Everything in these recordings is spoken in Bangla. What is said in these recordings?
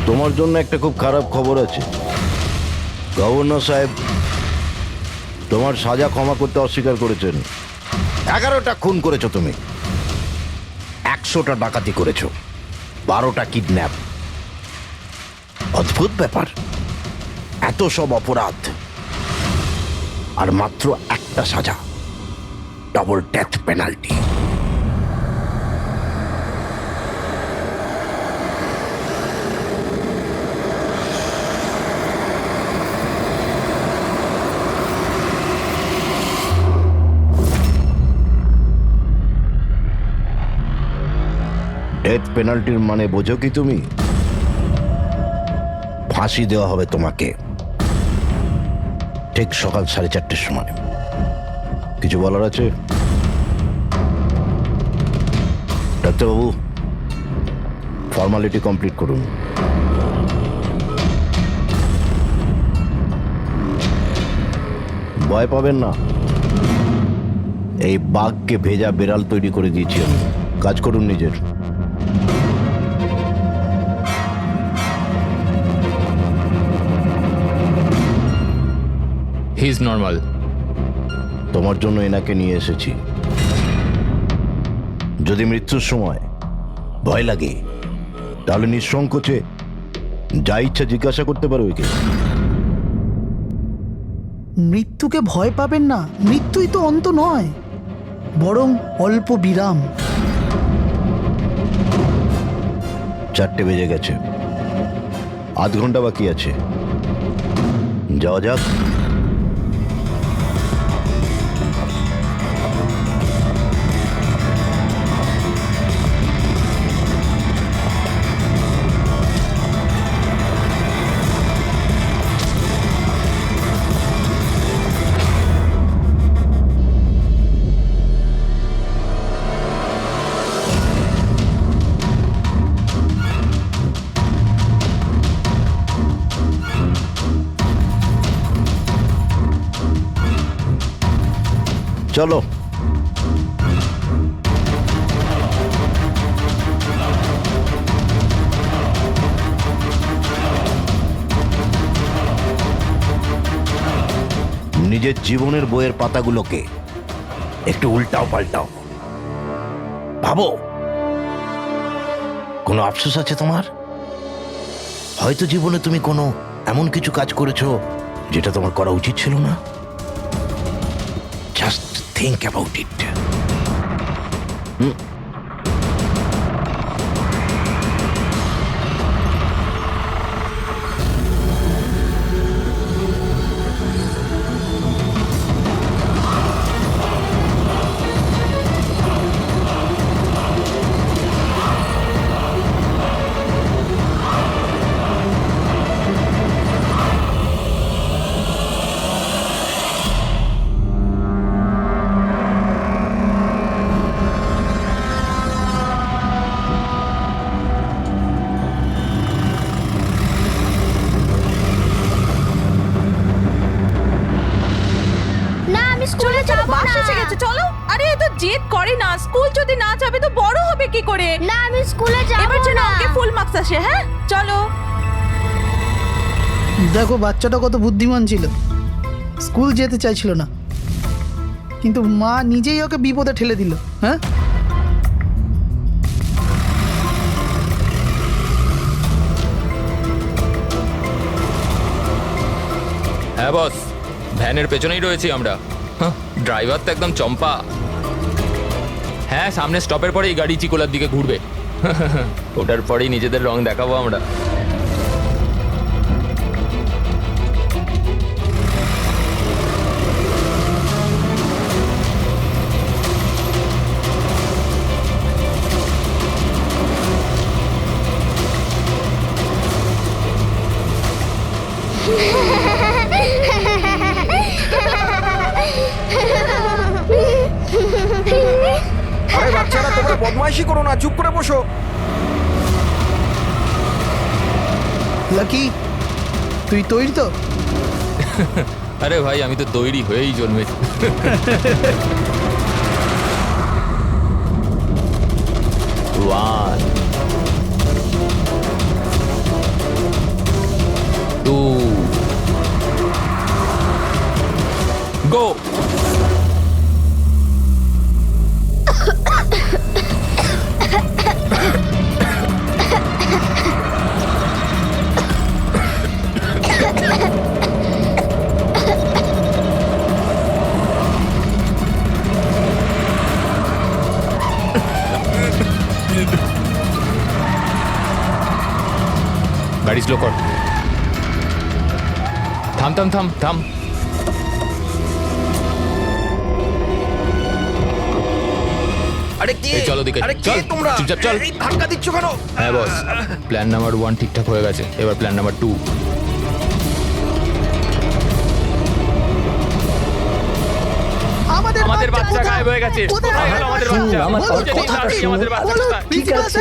তোমার জন্য একটা খুব খারাপ খবর আছে। গভর্নর সাহেব তোমার সাজা ক্ষমা করতে অস্বীকার করেছেন। 11টা খুন করেছো তুমি, 100টা ডাকাতি করেছো, 12টা কিডন্যাপ। অদ্ভুত ব্যাপার, এত সব অপরাধ আর মাত্র একটা সাজা, ডাবল ডেথ পেনাল্টি। ডেথ পেনাল্টির মানে বোঝো কি তুমি? ফাঁসি দেওয়া হবে তোমাকে ঠিক সকাল 4:30টার সময়। কিছু বলার আছে? ডাক্তারবাবু, ফর্মালিটি কমপ্লিট করুন। ভয় পাবেন না, এই বাঘকে ভেজা বিড়াল তৈরি করে দিয়েছি আমি। কাজ করুন নিজের। He is normal. তোমার জন্য এনাকে নিয়ে এসেছি। যদি মৃত্যুর সময় ভয় লাগে তাহলে নিঃসংকোচে যা ইচ্ছা জিজ্ঞাসা করতে পারো একে। মৃত্যুকে ভয় পাবেন না, মৃত্যুই তো অন্ত নয়, বরং অল্প বিরাম। 4টে বেজে গেছে, আধ ঘন্টা বাকি আছে, যাওয়া যাক। চলো। নিজের জীবনের বইয়ের পাতাগুলোকে একটু উল্টাও পাল্টাও, ভাবো কোনো আফসোস আছে তোমার? হয়তো জীবনে তুমি কোনো এমন কিছু কাজ করেছো যেটা তোমার করা উচিত ছিল না। Just think about it. চলো। আরে এ তো জেদ করে না, স্কুল যদি না যাবে তো বড় হবে কি করে? না আমি স্কুলে যাব না। এবার যেন ওকে ফুল মার্কস আসে। হ্যাঁ চলো। দেখো বাচ্চাটা কত বুদ্ধিমান ছিল, স্কুল যেতে চাইছিল না, কিন্তু মা নিজেই ওকে বিপদে ঠেলে দিল। হ্যাঁ, হ্যাঁ বস, ভ্যানের পেছনেই রয়েছি আমরা। ড্রাইভার তো একদম চম্পা। হ্যাঁ, সামনে স্টপের পরেই গাড়ি চিকোলার দিকে ঘুরবে। ওটার পরেই নিজেদের রং দেখাবো আমরা। আরে বাচ্চারা, তোমরা বদমাইশি করো না, চুপ করে বসো। লাকি, তুই তৈরি তো? আরে ভাই, আমি তো তৈরি হয়েই জন্মেছি। 1 2 গো। গাড়ি স্লো কর। থাম থাম থাম থাম। আরে কে? এই চলো দিকে, আরে কে চল, তোমরা? চুপচাপ চল। এই ধাক্কা দিচ্ছ কেন? হ্যাঁ বস, প্ল্যান নাম্বার 1 ঠিকঠাক হয়ে গেছে, এবার প্ল্যান নাম্বার 2। আমাদের বাচ্চা গায়েব হয়ে গেছে। কোথায় গেল আমাদের বাচ্চা? আমাদের বাচ্চা কোথায়? ঠিক আছে,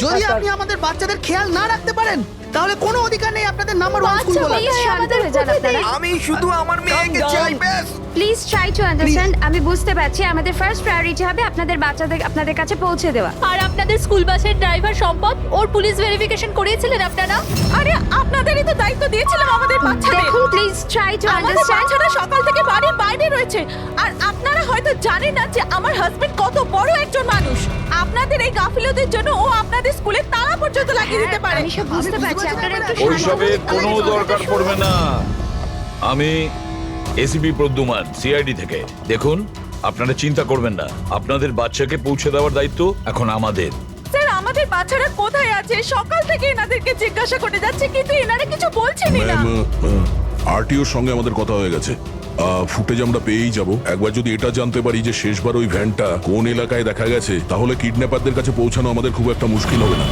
যদি আপনি আমাদের বাচ্চাদের খেয়াল না রাখতে পারেন তাহলে কোনো অধিকার নেই আপনাদের নাম্বার 1 স্কুল বলার। আমাদের আপনারা আমি শুধু আমার মেয়েকে চাই ব্যাস। Please try to understand. আমি বুঝতে পারছি আমাদের ফার্স্ট প্রায়োরিটি হবে আপনাদের বাচ্চাদের আপনাদের কাছে পৌঁছে দেওয়া। আর আপনাদের স্কুল বাসের ড্রাইভার সম্পদ ওর পুলিশ ভেরিফিকেশন করিয়েছিলেন আপনারা? আরে আপনাদেরই তো দায়িত্ব দিয়েছিলাম আমাদের বাচ্চাদের। দেখুন প্লিজ ট্রাই টু আমাদের আন্ডারস্ট্যান্ড। বাচ্চারা সকাল থেকে বাড়ির বাইরে রয়েছে আর আপনারা হয়তো জানেন না যে আমার হাজবেন্ড কত বড় একজন মানুষ। আপনাদের এই গাফিলতির জন্য ও আপনাদের স্কুলে তালা পর্যন্ত লাগিয়ে দিতে পারে। আমি সব বুঝতে পারছি, আপনারা একটু ওইসবে কোনো দরকার পড়বে না। আমি এসিপি প্রদ্যুমান, সিআইডি থেকে। দেখুন, আপনারা চিন্তা করবেন না, আপনাদের বাচ্চাকে পৌঁছে দেওয়ার দায়িত্ব এখন আমাদের। স্যার আমাদের বাচ্চারা কোথায় আছে? সকাল থেকে এনাদেরকে জিজ্ঞাসা করে যাচ্ছে কিন্তু এনারা কিছু বলছেনই না। আরটিওর সঙ্গে আমাদের কথা হয়ে গেছে। ফুটেজ আমরা পেয়েই যাব। একবার যদি এটা জানতে পারি যে শেষবার ওই ভ্যানটা কোন এলাকায় দেখা গেছে, তাহলে কিডন্যাপারদের কাছে পৌঁছানো আমাদের খুব একটা মুশকিল হবে না।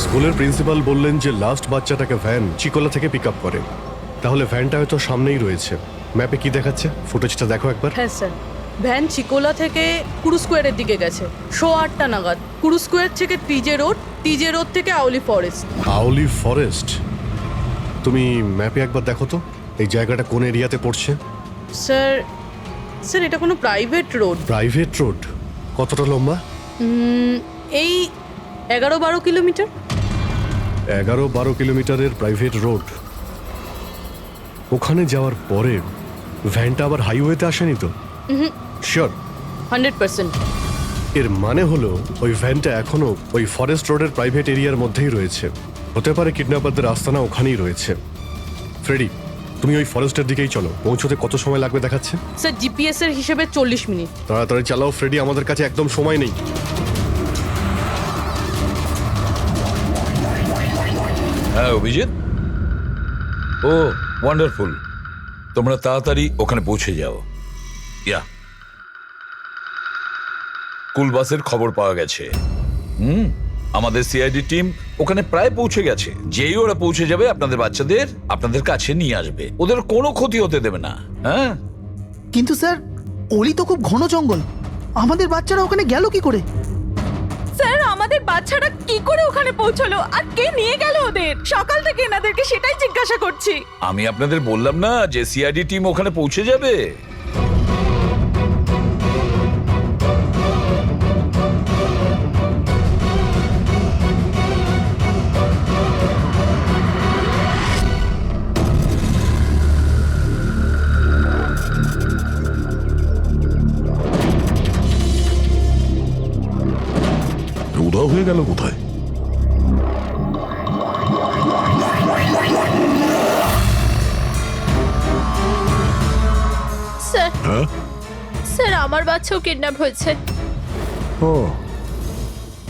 স্কুলের প্রিন্সিপাল বললেন যে লাস্ট বাচ্চাটাকে ভ্যান চিকোলা থেকে পিক আপ করে, তাহলে ভ্যানটা হয়তো সামনেই রয়েছে। ম্যাপে কি দেখাচ্ছে? ফুটেজটা দেখো একবার। হ্যাঁ স্যার, ভ্যান চিকোলা থেকে কুরু স্কোয়ারের দিকে গেছে 8:30 নাগাদ। কুরু স্কোয়ার থেকে টিজে রোড থেকে আউলি ফরেস্ট। আউলি ফরেস্ট? তুমি ম্যাপে একবার দেখো তো এই জায়গাটা কোন এরিয়াতে পড়ছে। স্যার এটা কোনো প্রাইভেট রোড। Private road? কতটা লম্বা? এই 11-12 কিলোমিটার। 11-12 কিলোমিটারের প্রাইভেট রোড। ওখানে যাওয়ার পরে ভ্যানটা আবার হাইওয়েতে আসেনি তো? শিওর? 100%। এর মানে হলো ওই ভ্যানটা এখনো ওই ফরেস্ট রোডের প্রাইভেট এরিয়ার মধ্যেই রয়েছে। হতে পারে কিডন্যাপারদের আস্তানা ওখানেই রয়েছে। ফ্রেডি, তুমি ওই ফরেস্টের দিকেই চলো। পৌঁছতে কত সময় লাগবে দেখাচ্ছে? স্যার জিপিএস এর হিসেবে 40 মিনিট। তাড়াতাড়ি চালাও ফ্রেডি, আমাদের কাছে একদম সময় নেই। হ্যাঁ অভিজিৎ, ও ওয়ান্ডারফুল। তোমরা তাড়াতাড়ি ওখানে পৌঁছে যাও। স্কুল বাসের খবর পাওয়া গেছে। আমাদের সিআইডি টিম ওখানে প্রায় পৌঁছে গেছে। যেই ওরা পৌঁছে যাবে আপনাদের বাচ্চাদের আপনাদের কাছে নিয়ে আসবে। ওদের কোনো ক্ষতি হতে দেবে না। হ্যাঁ, কিন্তু স্যার অলি তো খুব ঘন জঙ্গল, আমাদের বাচ্চারা ওখানে গেল কি করে? স্যার আমাদের বাচ্চারা কি করে ওখানে পৌঁছলো আর কে নিয়ে গেল ওদের? সকাল থেকে এনাদেরকে সেটাই জিজ্ঞাসা করছি। আমি আপনাদের বললাম না যে সিআইডি টিম ওখানে পৌঁছে যাবে। উধাও হয়ে গেল কোথায়? স্যার হ্যাঁ, স্যার আমার বাচ্চাও কিডন্যাপ হয়েছে। ও,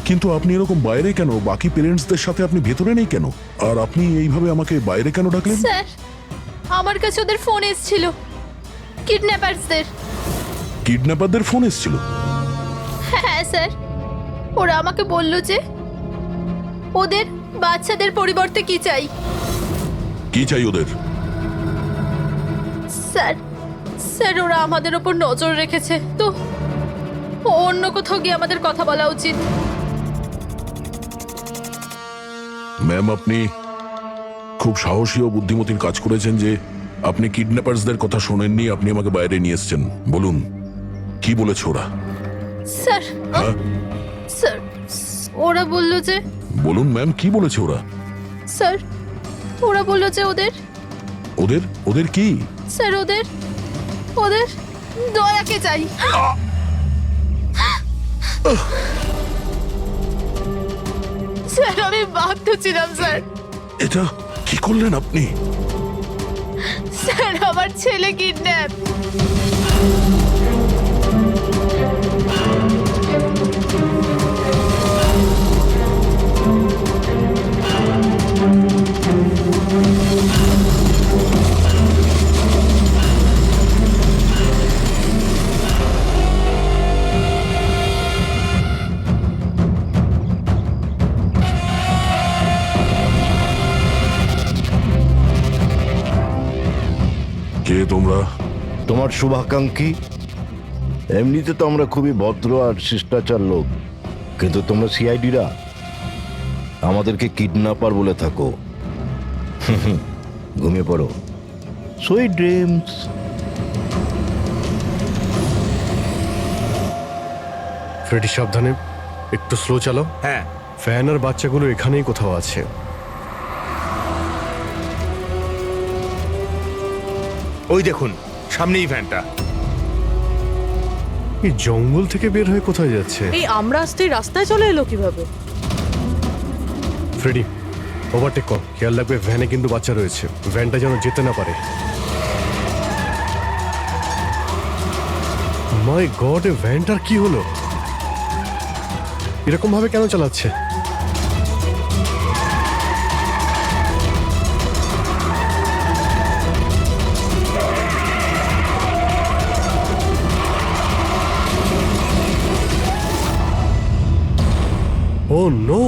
কিন্তু আপনি এরকম বাইরে কেন? বাকি পেরেন্টসদের সাথে আপনি ভেতরে নেই কেন? আর আপনি এইভাবে আমাকে বাইরে কেন ডাকলেন? স্যার আমার কাছে ওদের ফোন এসেছিল, কিডন্যাপারসদের। কিডন্যাপারদের ফোন এসেছিল? হ্যাঁ স্যার, ওরা আমাকে বলল যে ওদের বাচ্চাদের পরিবর্তে কি চাই। কি চাই ওদের? স্যার স্যার ওরা আমাদের ওপর নজর রেখেছে, তো অন্য কোথাও গিয়ে আমাদের কথা বলা উচিত। ম্যাম, আপনি খুব সাহসী ও বুদ্ধিমতীর কাজ করেছেন যে আপনি কিডন্যাপারসদের কথা শোনেননি, আপনি আমাকে বাইরে নিয়ে এসেছেন। বলুন কি বলেছে ওরা? স্যার হ্যাঁ? স্যার ওরা বললো যে বলুন ম্যাম, কি বলেছে ওরা? স্যার ওরা বললো যে ওদের ওদের ওদের কি? স্যার ওদের ওদের দয়াকে চাই। স্যার আমি বাধ্য ছিলাম স্যার। এটা কি করলেন আপনি? স্যার আমার ছেলে কিডন্যাপ। কে তোমরা? তোমার শুভাকাঙ্ক্ষী। এমনিতে তো আমরা খুবই ভদ্র আর শিষ্টাচার লোক, কিন্তু তোমরা সিআইডিরা আমাদেরকে কিডন্যাপার বলে থাকো। ঘুমিয়ে পড়ো, সুইট ড্রিমস। ফ্রেডি সাবধানে, একটু স্লো চালাও। হ্যাঁ ফ্যান আর বাচ্চাগুলো এখানেই কোথাও আছে। ওই দেখুন সামনেই ভ্যানটা। এই জঙ্গল থেকে বের হয়ে কোথায় যাচ্ছে? এই আমরা আসতে রাস্তায় চলে এলো কিভাবে? ফ্রেডি ওভারটেক কর, খেয়াল রাখবে ভ্যানে কিন্তু বাচ্চা রয়েছে, ভ্যানটা যেন যেতে না পারে। মাই গড, এ ভ্যানটার কি হলো? এরকম ভাবে কেন চালাচ্ছে? Oh no!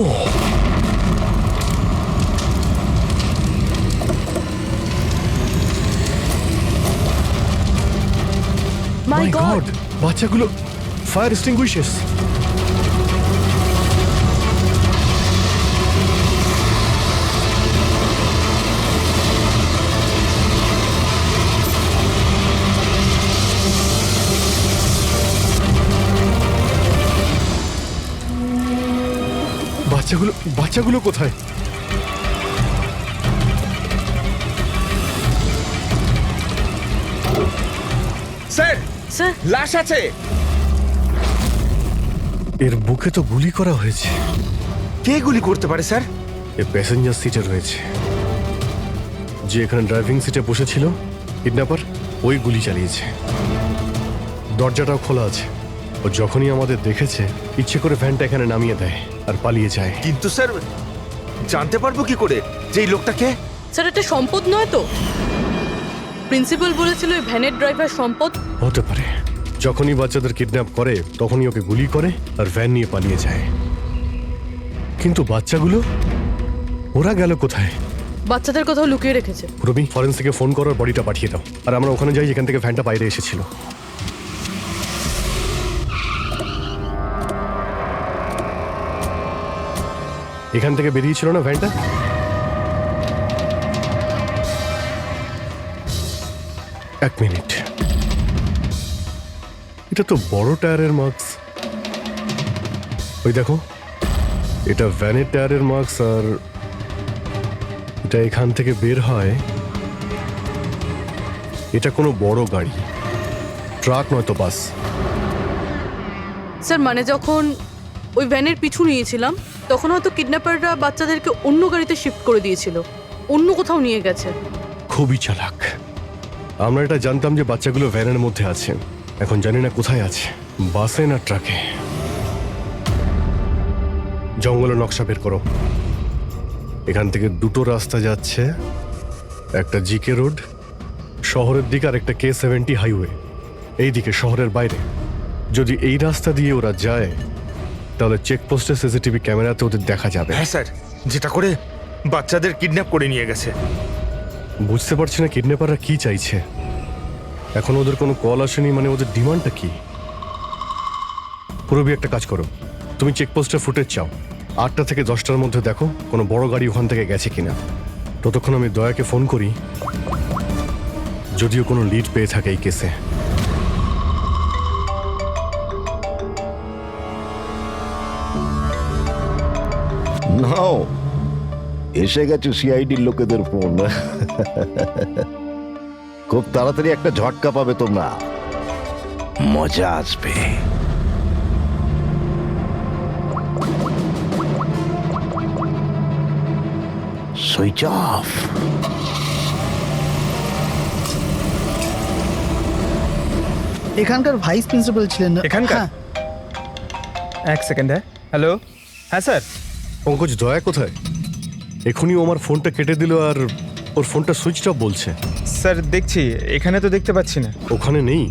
মাই গড, বাচ্চাগুলো ফায়ার এক্সটিংগুইশার্স। বাচ্চাগুলো কোথায়? স্যার স্যার লাশ আছে। এর বুকে তো গুলি করা হয়েছে। কে গুলি করতে পারে স্যার? এ প্যাসেঞ্জার সিটে রয়েছে। যে এখানে ড্রাইভিং সিটে বসেছিল কিডন্যাপার, ওই গুলি চালিয়েছে। দরজাটাও খোলা আছে। ও যখনই আমাদের দেখেছে ইচ্ছে করে ভ্যানটা এখানে নামিয়ে দেয় আর পালিয়ে যায়। কিন্তু স্যার জানতে পারবো কি করে যে এই লোকটাকে? স্যার এটা সম্পদ নয় তো? প্রিন্সিপাল বলেছিল এই ভ্যানের ড্রাইভার সম্পদ। হতে পারে। যখনই বাচ্চাদের কিডন্যাপ করে তখনই ওকে গুলি করে আর ভ্যান নিয়ে পালিয়ে যায়। কিন্তু বাচ্চাগুলো ওরা গেল কোথায়? বাচ্চাদের কোথাও লুকিয়ে রেখেছে। রবি, ফরেন্সিকে ফোন করার বডিটা পাঠিয়ে দাও, আর আমরা ওখানে যাই যেখান থেকে ভ্যানটা বাইরে এসেছিল। এখান থেকে বেরিয়েছিল না ভ্যানটা? এক মিনিট, এটা তো বড় টায়ারের মার্কস। ওই দেখো, এটা ভ্যানের টায়ারের মার্কস, আর এটা এখান থেকে বের হয়। এটা কোনো বড় গাড়ি, ট্রাক নয়তো বাস। স্যার মানে যখন ওই ভ্যানের পিছু নিয়েছিলাম তখন হয়তো কিডন্যাপাররা বাচ্চাদেরকে অন্য গাড়িতে শিফট করে দিয়েছিল, অন্য কোথাও নিয়ে গেছে। খুবই চালাক। আমরা এটা জানতাম যে বাচ্চাগুলো ভ্যানের মধ্যে আছে, এখন জানি না কোথায় আছে, বাসে না ট্রাকে। জঙ্গলের নকশা বের করো। এখান থেকে দুটো রাস্তা যাচ্ছে, একটা জিকে রোড শহরের দিকে আর একটা K70 হাইওয়ে এই দিকে শহরের বাইরে। যদি এই রাস্তা দিয়ে ওরা যায় তাহলে চেকপোস্টে সিসিটিভি ক্যামেরাতে ওদের দেখা যাবে। হ্যাঁ স্যার, যেটা করে বাচ্চাদের কিডন্যাপ করে নিয়ে গেছে। বুঝতে পারছি না কিডন্যাপাররা কি চাইছে। এখন ওদের কোনো কল আসেনি, মানে ওদের ডিমান্ডটা কি? পুরবি একটা কাজ করো, তুমি চেকপোস্টের ফুটেজ চাও, 8টা থেকে 10টার মধ্যে দেখো কোনো বড় গাড়ি ওখান থেকে গেছে কিনা। ততক্ষণ আমি দয়াকে ফোন করি, যদিও কোনো লিড পেয়ে থাকে এই কেসে। নাও, এসে গেছে সিআইডির লোকেদের ফোন। খুব তাড়াতাড়ি একটা ঝটকা পাবে তোমরা, মজা আসবে। Switch off. এখানকার ভাইস প্রিন্সিপাল ছিলেন না? এখানকার? হ্যাঁ। এক সেকেন্ড। হ্যালো, হ্যাঁ স্যার। পঙ্কজ, দয়া কোথায়? এখনই ও আমার ফোনটা কেটে দিল আর ওর ফোনটা সুইচ অফ বলছে। স্যার দেখছি, এখানে তো দেখতে পাচ্ছি না। ওখানে নেই?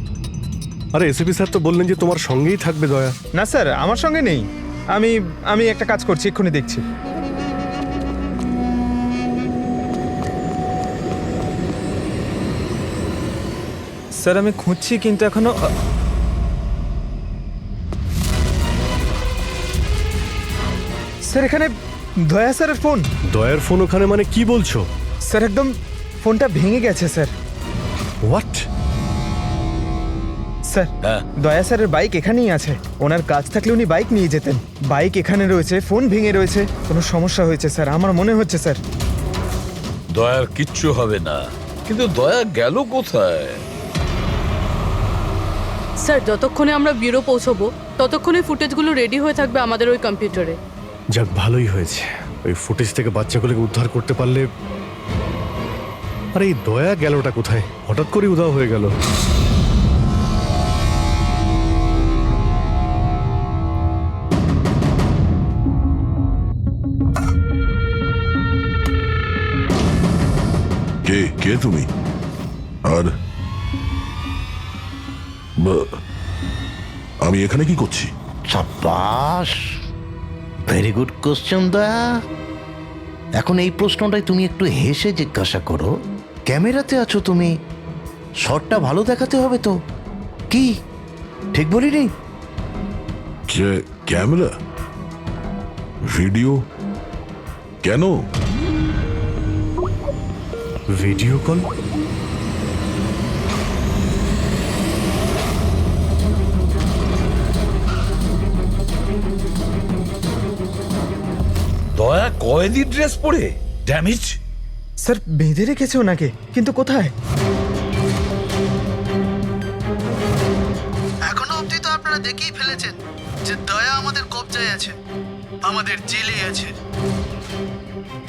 আরে এসিপি স্যার তো বললেন যে তোমার সঙ্গেই থাকবে দয়া। না স্যার, আমার সঙ্গে নেই। আমি একটা কাজ করছি, এক্ষুনি দেখছি। স্যার আমি খুঁজছি কিন্তু এখনো স্যার এখানে দয়া স্যারের ফোন। দয়ার ফোন ওখানে মানে কি বলছো? স্যার একদম ফোনটা ভেঙে গেছে স্যার। হোয়াট? স্যার দয়া স্যারের বাইক এখানেই আছে। ওনার কাজ থাকলে উনি বাইক নিয়ে যেতেন। বাইক এখানে রয়েছে, ফোন ভেঙে রয়েছে। কোনো সমস্যা হয়েছে স্যার, আমার মনে হচ্ছে স্যার। দয়ার কিচ্ছু হবে না, কিন্তু দয়া গেল কোথায়? স্যার যতক্ষণে আমরা ব্যুরো পৌঁছবো ততক্ষণে ফুটেজগুলো রেডি হয়ে থাকবে আমাদের ওই কম্পিউটারে। যাক, ভালোই হয়েছে। ওই ফুটেজ থেকে বাচ্চাগুলোকে উদ্ধার করতে পারলে। আরে এই দয়া গেলটা কোথায়? হঠাৎ করে উধাও হয়ে গেল। কে কে তুমি? আর আমি এখানে কি করছি? সাব্বাস, ভেরি গুড কোশ্চেন দয়া। এখন এই প্রশ্নটাই তুমি একটু হেসে জিজ্ঞাসা করো। ক্যামেরাতে আছো তুমি, শটটা ভালো দেখাতে হবে তো। কি ঠিক বলিনি? যে ক্যামেরা, ভিডিও, কেন? Video call? দয়া কয়েদি ড্রেস পরে ড্যামেজ। স্যার বেঁধে রেখেছে ওনাকে, কিন্তু কোথায়? এখনো অবধি তো আপনারা দেখেই ফেলেছেন যে দয়া আমাদের কবজায় আছে, আমাদের জেলে আছে।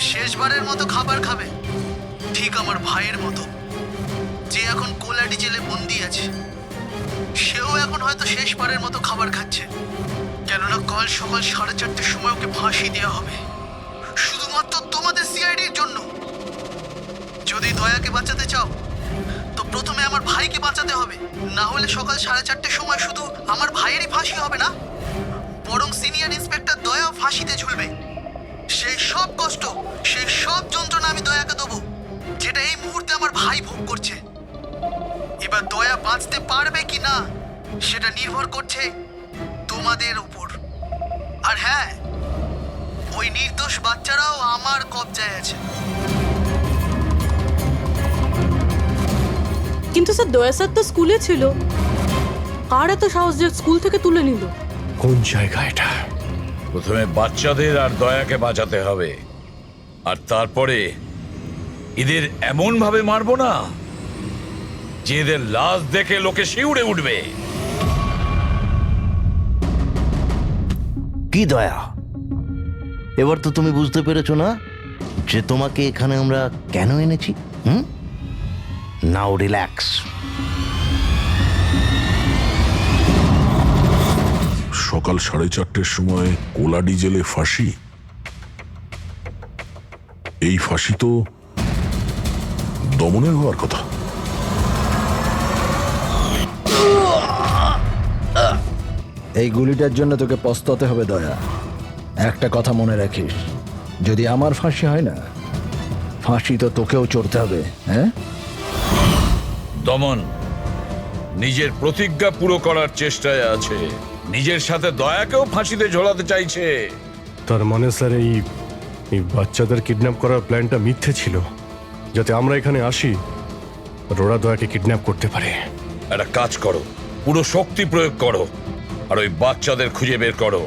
শেষবারের মতো খাবার খাবে, ঠিক আমার ভাইয়ের মতো, যে এখন কোলাডি জেলে বন্দি আছে। সেও এখন হয়তো শেষবারের মতো খাবার খাচ্ছে, কেননা কাল সকাল 4:30টার সময় ওকে ফাঁসি দেওয়া হবে, শুধুমাত্র তোমাদের সিআইডির জন্য। যদি দয়াকে বাঁচাতে চাও তো প্রথমে আমার ভাইকে বাঁচাতে হবে, না হলে সকাল 4:30টার সময় শুধু আমার ভাইয়েরই ফাঁসি হবে না, বরং সিনিয়র ইন্সপেক্টর দয়াও ফাঁসিতে ঝুলবে। সেই সব কষ্ট, সেই সব যন্ত্রণা আমি দয়াকে দেবো, যেটা এই মুহূর্তে আমার ভাই ভোগ করছে। এবার দয়া বাঁচতে পারবে কি না সেটা নির্ভর করছে তোমাদের উপর। আর হ্যাঁ, ওই নির্দোষ বাচ্চারাও আমার কবজায় আছে। কিন্তু স্যার দয়া স্যার তো স্কুলে ছিল, আর এত সাহস যে স্কুল থেকে তুলে নিল? কোন জায়গা এটা? প্রথমে বাচ্চাদের আর দয়াকে বাঁচাতে হবে, আর তারপরে এদের এমন ভাবে মারবো না যে এদের লাশ দেখে লোকে শিউরে উঠবে। কি দয়া, এবার তো তুমি বুঝতে পেরেছো না যে তোমাকে এখানে আমরা কেন এনেছি? নাও রিল্যাক্স। সকাল 4:30টার সময় কোলাডি জেলে ফাঁসি? এই ফাঁসি তো দমনের হওয়ার কথা। এই গুলিটার জন্য তোকে পস্তাতে হবে দয়া। একটা কথা মনে রাখিস, যদি আমার ফাঁসি হয় না, ফাঁসি তো তোকেও চড়তে হবে। হ্যাঁ দমন নিজের প্রতিজ্ঞা পুরো করার চেষ্টায় আছে, নিজের সাথে দয়াকেও ফাঁসিতে ঝোলাতে চাইছে। তার মানে স্যার এই বাচ্চাদের কিডন্যাপ করার প্ল্যানটা মিথ্যে ছিল, যাতে আমরা এখানে আসি আর ওরা দয়াকে কিডন্যাপ করতে পারে। একটা কাজ করো, পুরো শক্তি প্রয়োগ করো আর ওই বাচ্চাদের খুঁজে বের করো।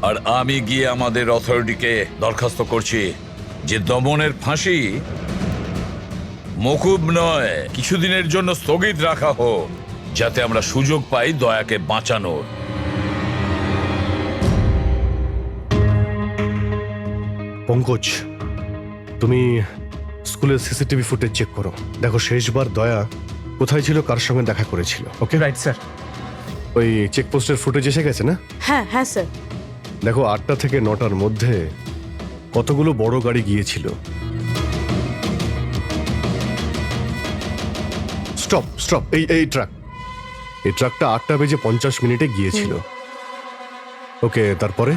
আর আমি গিয়ে আমাদের অথরিটিকে দরখাস্ত করছি যে দমনের ফাঁসি মকুব নয়, কিছুদিনের জন্য স্থগিত রাখা হোক, যাতে আমরা সুযোগ পাই দয়াকে বাঁচানোর। পঙ্কজ, তুমি স্কুলের সিসিটিভি ফুটেজ চেক করো। দেখো শেষবার দয়া কোথায় ছিল, কার সঙ্গে দেখা করেছিল। Okay right sir. ওই চেকপোস্টের ফুটেজ এসে গেছে না? হ্যাঁ হ্যাঁ স্যার। দেখো 8টা থেকে 9টার মধ্যে কতগুলো বড় গাড়ি গিয়েছিল। স্টপ স্টপ, এই ট্রাকটা 8টা বেজে 50 মিনিটে গিয়েছিল। ওকে, তারপরে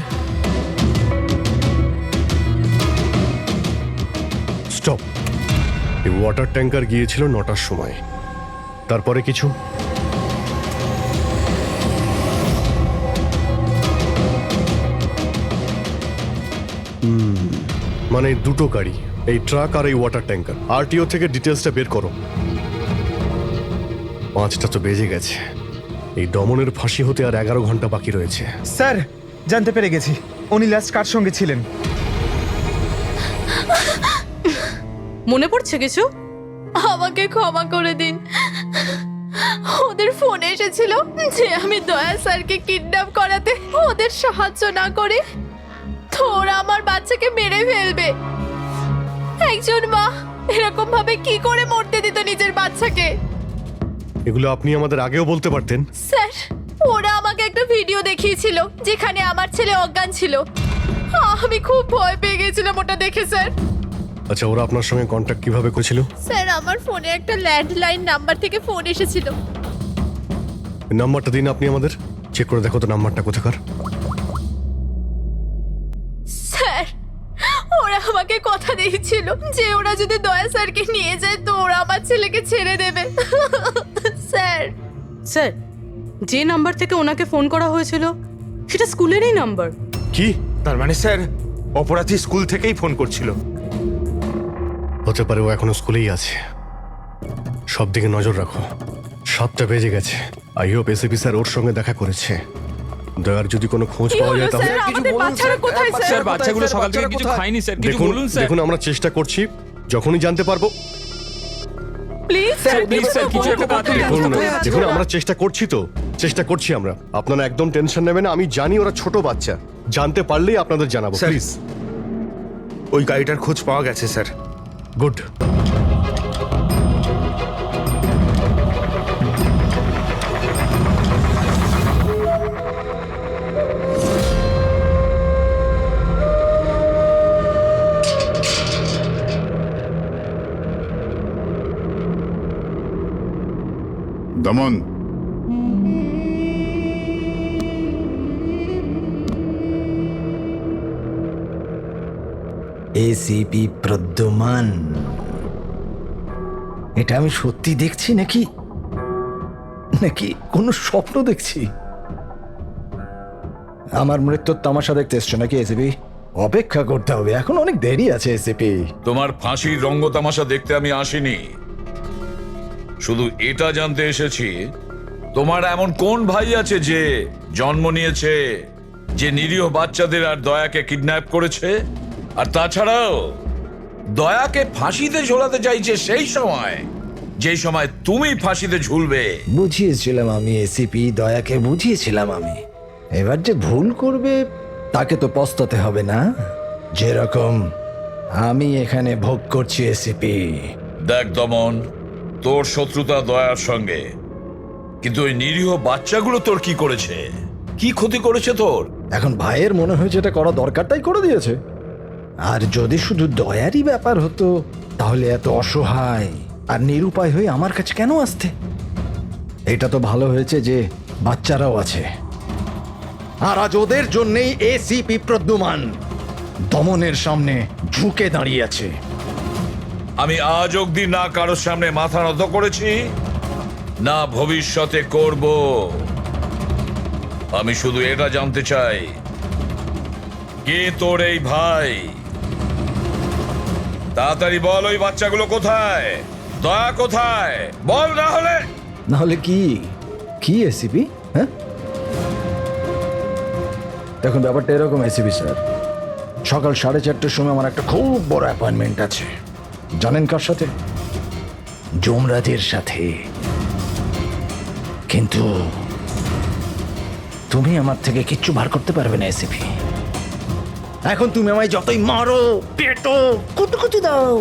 স্টপ, এই ওয়াটার ট্যাঙ্কার গিয়েছিল 9টার সময়। তারপরে কিছু? মানে দুটো গাড়ি, এই ট্রাক আর এই ওয়াটার ট্যাঙ্কার। আরটিও থেকে ডিটেলসটা বের করো। 5টা তো বেজে গেছে, এই দমনের ফাঁসি হতে আর 11 ঘন্টা বাকি রয়েছে। স্যার, জানতে পেরে গেছি উনি লাস্ট কার সঙ্গে ছিলেন। মনে পড়ছে কিছু? আমাকে ক্ষমা করে দিন। ওদের ফোনে এসেছিল যে আমি দয়া স্যারকে কিডন্যাপ করাতে ওদের সাহায্য না করে তো ওরা আমার বাচ্চাকে মেরে ফেলবে। একজন মা এরকম ভাবে কি করে মরতে দিত নিজের বাচ্চাকে? এগুলো আপনি আমাদের আগেও বলতে পারতেন। স্যার, ওরা আমাকে একটা ভিডিও দেখিয়েছিল যেখানে আমার ছেলে অজ্ঞান ছিল। আমি খুব ভয় পেয়ে গেছিলাম ওটা দেখে স্যার। আচ্ছা, ওরা আপনার সঙ্গে কন্ট্যাক্ট কিভাবে করেছিল? স্যার, আমার ফোনে একটা ল্যান্ডলাইন নাম্বার থেকে ফোন এসেছিল। নাম্বারটা দিন আপনি আমাদের, চেক করে দেখো তো নাম্বারটা কোথাকার। স্যার, ওরা আমাকে কথা দিয়েছিল যে ওরা যদি দয়া স্যারকে নিয়ে যায় তো ওরা আমার ছেলেকে ছেড়ে দেবে। স্যার, স্যার, যে নাম্বার থেকে ওনাকে ফোন করা হয়েছিল সেটা স্কুলেরই নাম্বার। কি? তার মানে স্যার, অপরাধী স্কুল থেকেই ফোন করছিল। হতে পারে ও এখনো স্কুলেই আছে। সব দিকে নজর রাখো। 7টা বেজে গেছে। আই হোপ এসিপি স্যার ওর সঙ্গে দেখা করেছে। দয়ার যদি কোনো খোঁজ কি পাওয়া হলো যায় তাহলে। স্যার? আমাদের বাচ্চারা কোথায় স্যার? স্যার, বাচ্চাগুলো সকাল থেকে কিছু খায়নি স্যার, কিছু দেখুন বলুন স্যার। দেখুন, আমরা চেষ্টা করছি, যখনই জানতে পারবো। প্লিজ স্যার, প্লিজ স্যার, কিছু একটা তাড়াতাড়ি দেখুন দেখুন, আমরা চেষ্টা করছি তো, চেষ্টা করছি আমরা। আপনারা একদম টেনশন নেবেন না, আমি জানি ওরা ছোট বাচ্চা। জানতে পারলেই আপনাদের জানাবো, স্যার। প্লিজ। ওই গাড়িটার খোঁজ পাওয়া গেছে স্যার। গুড। দমন, এসিপি প্রদ্যুমান, এটা আমি সত্যি দেখছি নাকি নাকি কোনো স্বপ্ন দেখছি? আমার মৃত্যুর তামাশা দেখতে এসছো নাকি এসিপি? অপেক্ষা করতে হবে, এখন অনেক দেরি আছে এসিপি। তোমার ফাঁসির রঙ্গতামাশা দেখতে আমি আসিনি, শুধু এটা জানতে এসেছি তোমার এমন কোন ভাই আছে যে জন্ম নিয়েছে, যে নিরীহ বাচ্চাদের আর দয়াকে কিডন্যাপ করেছে, আর তাছাড়াও দয়াকে ফাঁসিতে ঝোলাতে চাইছে সেই সময় যেই সময় তুমি ফাঁসিতে ঝুলবে। বুঝিয়েছিলাম আমি এসিপি, দয়াকে বুঝিয়েছিলাম আমি। এবার যে ভুল করবে তাকে তো পস্তাতে হবে না, যেরকম আমি এখানে ভোগ করছি এসিপি। দেখ দমন, তোর শত্রুতা দয়ার সঙ্গে, কিন্তু ওই নিরীহ বাচ্চাগুলো তোর কি করেছে, কি ক্ষতি করেছে তোর? এখন ভাইয়ের মনে হয়েছে এটা করা দরকার তাই করে দিয়েছে। আর যদি শুধু দয়ারই ব্যাপার হতো তাহলে এত অসহায় আর নিরুপায় হয়ে আমার কাছে কেন আসতে? এটা তো ভালো হয়েছে যে বাচ্চারাও আছে, আর আজ ওদের জন্যই এসিপি প্রদ্যুমান দমনের সামনে ঝুঁকে দাঁড়িয়ে আছে। আমি আজ অব্দি না কারোর সামনে মাথা নত করেছি, না ভবিষ্যতে করব। আমি শুধু এটা জানতে চাই, কে তোর এই ভাই? তাড়াতাড়ি বল, ওই বাচ্চাগুলো কোথায়? দয়া কোথায়? বল, না হলে কি কি এসিপি? হ্যাঁ, দেখুন ব্যাপারটা এরকম এসিবি স্যার, সকাল 4:30টার সময় আমার একটা খুব বড় অ্যাপয়েন্টমেন্ট আছে। জানেন কার সাথে? যমরাজের সাথে। কিন্তু তুমি আমার থেকে কিচ্ছু বার করতে পারবে না এসিপি। এখন তুমি আমায় যতই মারো, পেটো, কুটুকুটি দাও,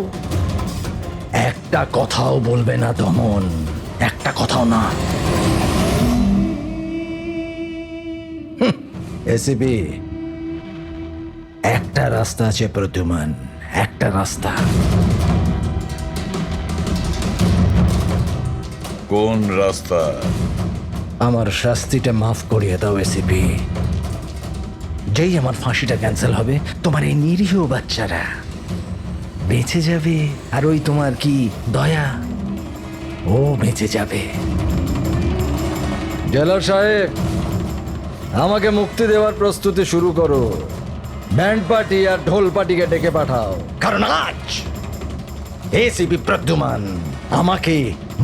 একটা কথাও বলবে না দমন, একটা কথাও না। এসিপি, একটা রাস্তা আছে প্রদ্যুমান, একটা রাস্তা। কোন রাস্তা? আমার শাস্তিটা মাফ করিয়ে দাও এসিপি। যেই আমার ফাঁসিটা ক্যান্সেল হবে, তোমার এই নিরীহ বাচ্চারা বেঁচে যাবে, আর ওই তোমার কি দয়া, ও বেঁচে যাবে। জেলার সাহেব, আমাকে মুক্তি দেওয়ার প্রস্তুতি শুরু করো। ব্যান্ড পার্টি আর ঢোল পার্টিকে ডেকে পাঠাও, কারণ আজ এসিপি প্রদ্যুমান আমাকে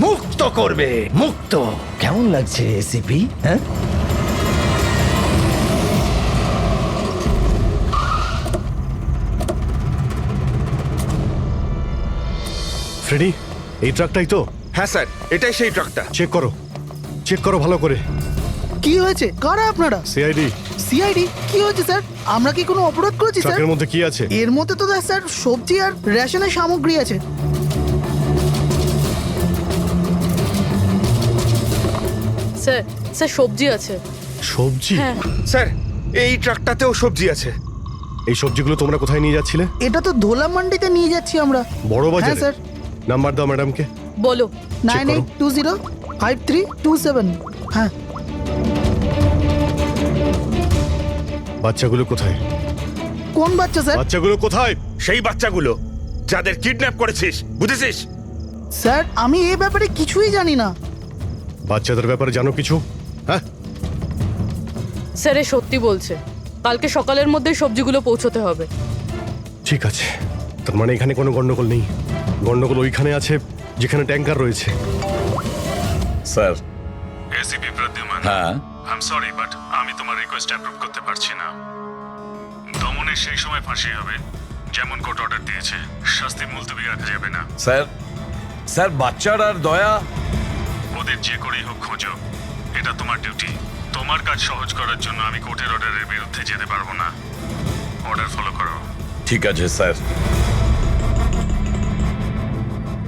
মুক্ত করবে। মুক্ত কেমন লাগছে এসিপি? হ্যাঁ, ফ্রেডি, এই ট্রাকটাই তো? হ্যাঁ স্যার, এটাই সেই ট্রাকটা। চেক করো ভালো করে। কি হয়েছে? কারা আপনারা? সিআইডি। সিআইডি? কি হয়েছে স্যার? আমরা কি কোনো অপরাধ করেছি স্যার? ট্রাকের মধ্যে কি আছে? এর মধ্যে তো স্যার সবজি আর রেশনের সামগ্রী আছে। স্যার, স্যার সবজি আছে। সবজি? হ্যাঁ। স্যার, এই ট্রাকটাতেও সবজি আছে। এই সবজিগুলো তোমরা কোথায় নিয়ে যাচ্ছিলে? এটা তো ধোলা মান্ডিতে নিয়ে যাচ্ছি আমরা। বড় হ্যাঁ বাজারে? স্যার। নাম্বার দাও ম্যাডামকে। বলো। 98205327। হ্যাঁ। বাচ্চাগুলো কোথায়? কোন বাচ্চা স্যার? বাচ্চাগুলো কোথায়? সেই বাচ্চাগুলো যাদের কিডন্যাপ করেছিস, বুঝেছিস? স্যার, আমি এই ব্যাপারে কিছুই জানি না। বাচ্চাদের ব্যাপারে জানো কিছু? হ্যাঁ, স্যার এ সত্যি বলছে। কালকে সকালের মধ্যে সবজিগুলো পৌঁছতে হবে। ঠিক আছে। তার মানে এখানে কোনো গন্ডগোল নেই। গন্ডগোল ওইখানে আছে যেখানে ট্যাঙ্কার রয়েছে। স্যার। এসিপি প্রদ্যুমান, হ্যাঁ, আই এম সরি বাট আমি তোমার রিকোয়েস্ট অ্যাপ্রুভ করতে পারছি না। দমনের সেই সময় ফাঁসি হবে যেমন কোর্ট অর্ডার দিয়েছে, শাস্তি মুলতবি রাখা যাবে না। স্যার, স্যার বাচ্চার আর দয়া, ওদের যে করেই হোক খোঁজো, এটা তোমার ডিউটি। তোমার কাজ সহজ করার জন্য আমি কোর্টের অর্ডারের বিরুদ্ধে যেতে পারবো না। অর্ডার ফলো করো। ঠিক আছে স্যার।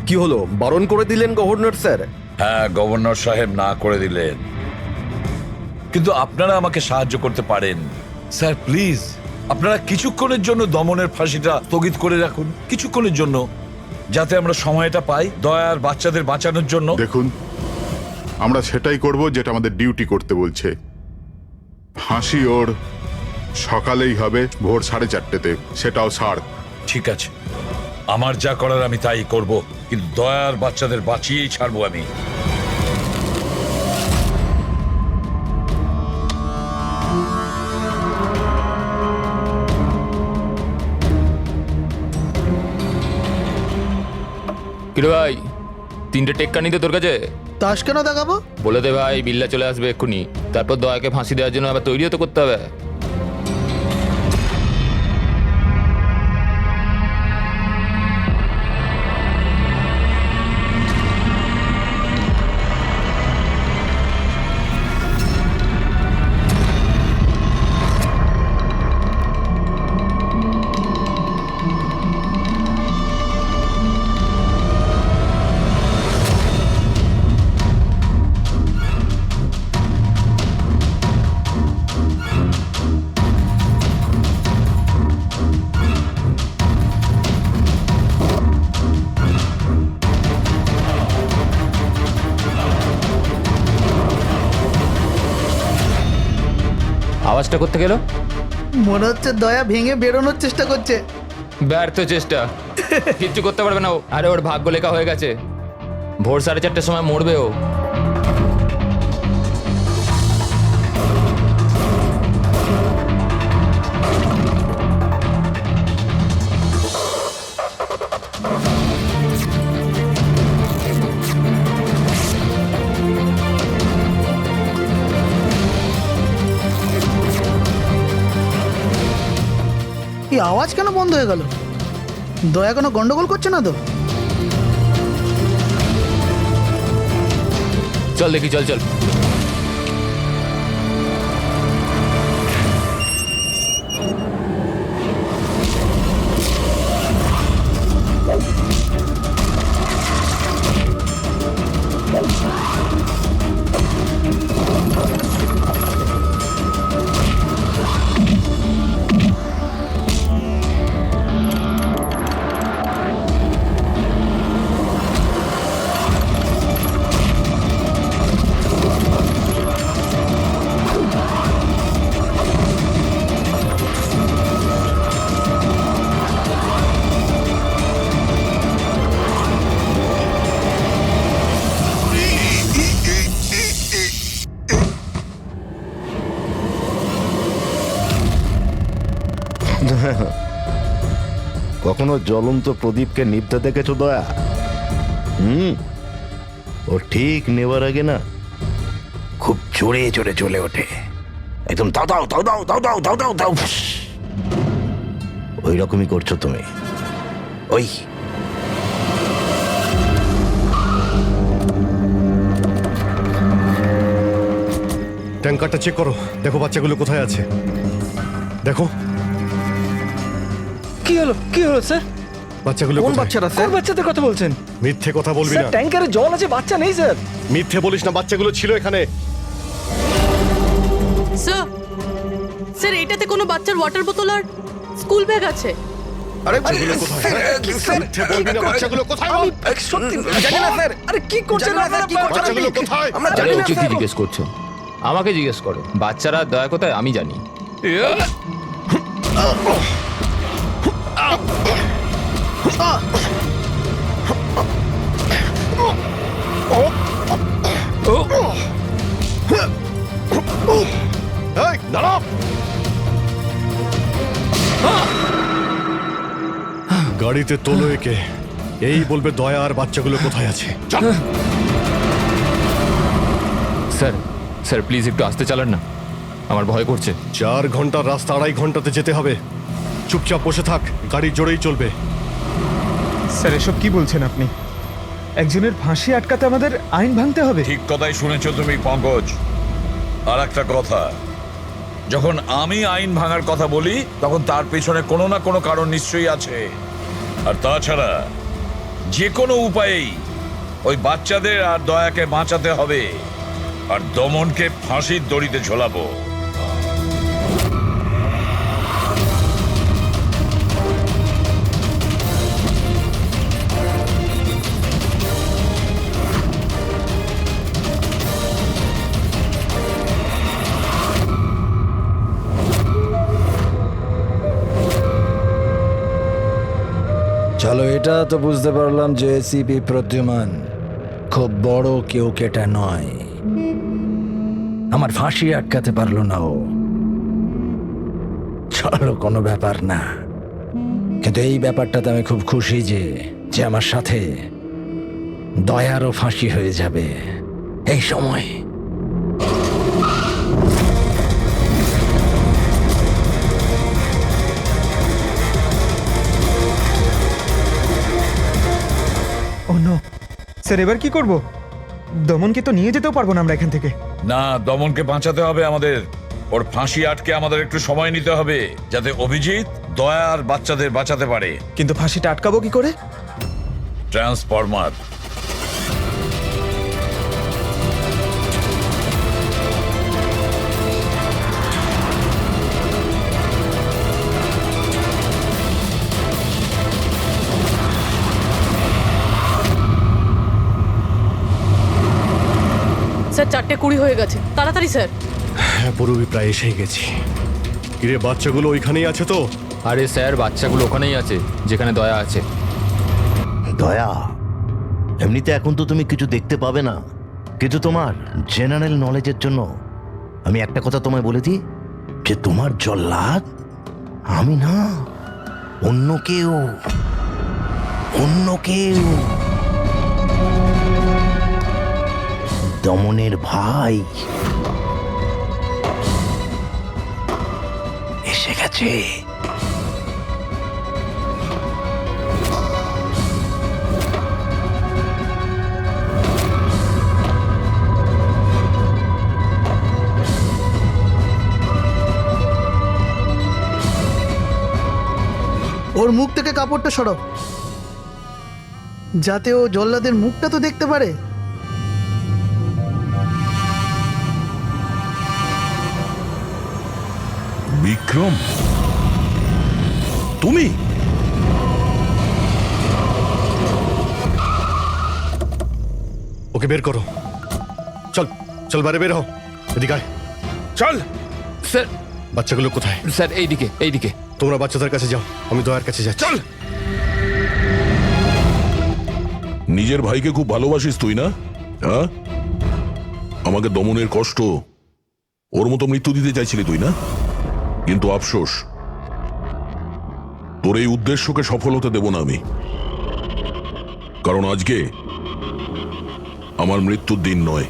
কি হলো, বারণ করে দিলেন গভর্নর স্যার? হ্যাঁ, গভর্নর সাহেব না করে দিলেন, কিন্তু আপনারা আমাকে সাহায্য করতে পারেন। স্যার প্লিজ, আপনারা কিছুক্ষণের জন্য দমনের ফাঁসিটা স্থগিত করে রাখুন, কিছুক্ষণের জন্য, যাতে আমরা সময়টা পাই দয়ার বাচ্চাদের বাঁচানোর জন্য। দেখুন, আমরা সেটাই করব যেটা আমাদের ডিউটি করতে বলছে। ফাঁসি ওর সকালেই হবে, ভোর 4:30-তে, সেটাও ছাড়। ঠিক আছে, আমার যা করার আমি তাই করব, কিন্তু দয়ার বাচ্চাদের বাঁচিয়েই ছাড়বো আমি। কিরে ভাই, 3টে টেক্কা নিতে তোর কাছে? তাস কেন দেখাবো? বলে দে ভাই, বিল্লা চলে আসবে এক্ষুনি। তারপর দয়াকে ফাঁসি দেওয়ার জন্য আবার তৈরিও তো করতে হবে। আওয়াজটা করতে গেল, মনে হচ্ছে দয়া ভেঙে বেরোনোর চেষ্টা করছে। ব্যর্থ চেষ্টা, কিচ্ছু করতে পারবে না ও। আরে ওর ভাগ্য লেখা হয়ে গেছে, ভোর 4:30টার সময় মরবে ও। এই আওয়াজ কেন বন্ধ হয়ে গেল? দয়া কোনো গন্ডগোল করছে না তো? চল দেখি, চল চল। কখনো জ্বলন্ত প্রদীপকে নিভতে দেখেছো দয়া? ও ঠিক নেবার আগে না খুব জোরে জোরে জ্বলে ওঠে, একদম দাও দাও দাও দাও দাও দাও দাও দাও দাও। ওই রকমই করছো তুমি। ওই ট্যাঙ্কারটা চেক করো, দেখো বাচ্চাগুলো কোথায় আছে। দেখো কি হলো কি হলো স্যার? বাচ্চাগুলো কোন কোথায়? বাচ্চারা স্যার? কোন বাচ্চাদের কথা বলছেন? মিথ্যে কথা বলবি স্যার না। ট্যাঙ্কারে জল আছে, বাচ্চা নেই স্যার। মিথ্যে বলিস না, বাচ্চাগুলো ছিল এখানে। স্যার স্যার এটাতে কোনো বাচ্চার ওয়াটার বোতল আর স্কুল ব্যাগ আছে। আরে বাচ্চাগুলো কোথায়? মিথ্যে বলবি না, বাচ্চাগুলো কোথায় বল? সত্যি জানি না স্যার। আরে কি করছেন আপনারা? বাচ্চাগুলো কোথায়? আমরা আরে জানি না ওকে কি স্যার। জিজ্ঞেস করছো? আমাকে জিজ্ঞেস করো। বাচ্চারা দয়া কোথায় আমি জানি। এই, দাঁড়াও। গাড়িতে তোলো একে, এই বলবে দয়া আর বাচ্চাগুলো কোথায় আছে। স্যার স্যার প্লিজ একটু আস্তে চালান না, আমার ভয় করছে। 4 ঘন্টার রাস্তা 2.5 ঘন্টাতে যেতে হবে। চুপচাপ বসে থাক, গাড়ি জোরেই চলবে। স্যার এসব কি বলছেন আপনি? একজনের ফাঁসি আটকাতে আমাদের আইন ভাঙতে হবে? ঠিক কথাই শুনেছো তুমি পঙ্কজ। আর একটা কথা, যখন আমি আইন ভাঙার কথা বলি তখন তার পেছনে কোনো না কোনো কারণ নিশ্চয়ই আছে। আর তাছাড়া যে কোনো উপায়েই ওই বাচ্চাদের আর দয়াকে বাঁচাতে হবে, আর দমনকে ফাঁসির দড়িতে ঝোলাবো। চলো, এটা তো বুঝতে পারলাম যে এসিপি প্রদ্যুমান খুব বড় কেউ কেটা নয়। আমার ফাঁসি আটকাতে পারলো না ও। চলো, কোনো ব্যাপার না। কিন্তু এই ব্যাপারটাতে আমি খুব খুশি যে যে আমার সাথে দয়ারও ফাঁসি হয়ে যাবে এই সময়। ও নো স্যার, এবার কি করব? দমনকে তো নিয়ে যেতেও পারবো না আমরা এখান থেকে। না, দমনকে বাঁচাতে হবে আমাদের। ওর ফাঁসি আটকে আমাদের একটু সময় নিতে হবে, যাতে অভিজিৎ দয়া আর বাচ্চাদের বাঁচাতে পারে। কিন্তু ফাঁসিটা আটকাবো কি করে? ট্রান্সফরমার। স্যার 4:20 হয়ে গেছে, তাড়াতাড়ি স্যার। হ্যাঁ, পুরোই প্রায় এসেই গেছি। কিরে, বাচ্চাগুলো ওইখানেই আছে তো? আরে স্যার বাচ্চাগুলো ওখানেই আছে যেখানে দয়া আছে। দয়া, এমনিতে এখন তো তুমি কিছু দেখতে পাবে না, কিন্তু তোমার জেনারেল নলেজের জন্য আমি একটা কথা তোমায় বলে দিই, যে তোমার জল্লাদ আমি না, অন্য কেউ। অন্য কেউ। দমনের ভাই এসে গেছে। ওর মুখ থেকে কাপড়টা সরাও, যাতে ও জল্লাদের মুখটা তো দেখতে পারে। বিক্রম, তুমি? ওকে বের করো। চল চল, বাইরে বের হও। এদিকে আয়। চল। স্যার বাচ্চাগুলো কোথায়? স্যার এইদিকে এইদিকে। তোমরা বাচ্চাদের কাছে যাও, আমি দয়ার কাছে যাচ্ছি। চল। নিজের ভাইকে খুব ভালোবাসিস তুই না? হ্যাঁ, আমাকে দমনের কষ্ট, ওর মতো মৃত্যু দিতে চাইছিলি তুই না? কিন্তু আফসোস, তোর এই উদ্দেশ্যকে সফল হতে দেব না আমি। কারণ আজকে আমার মৃত্যুর দিন নয়।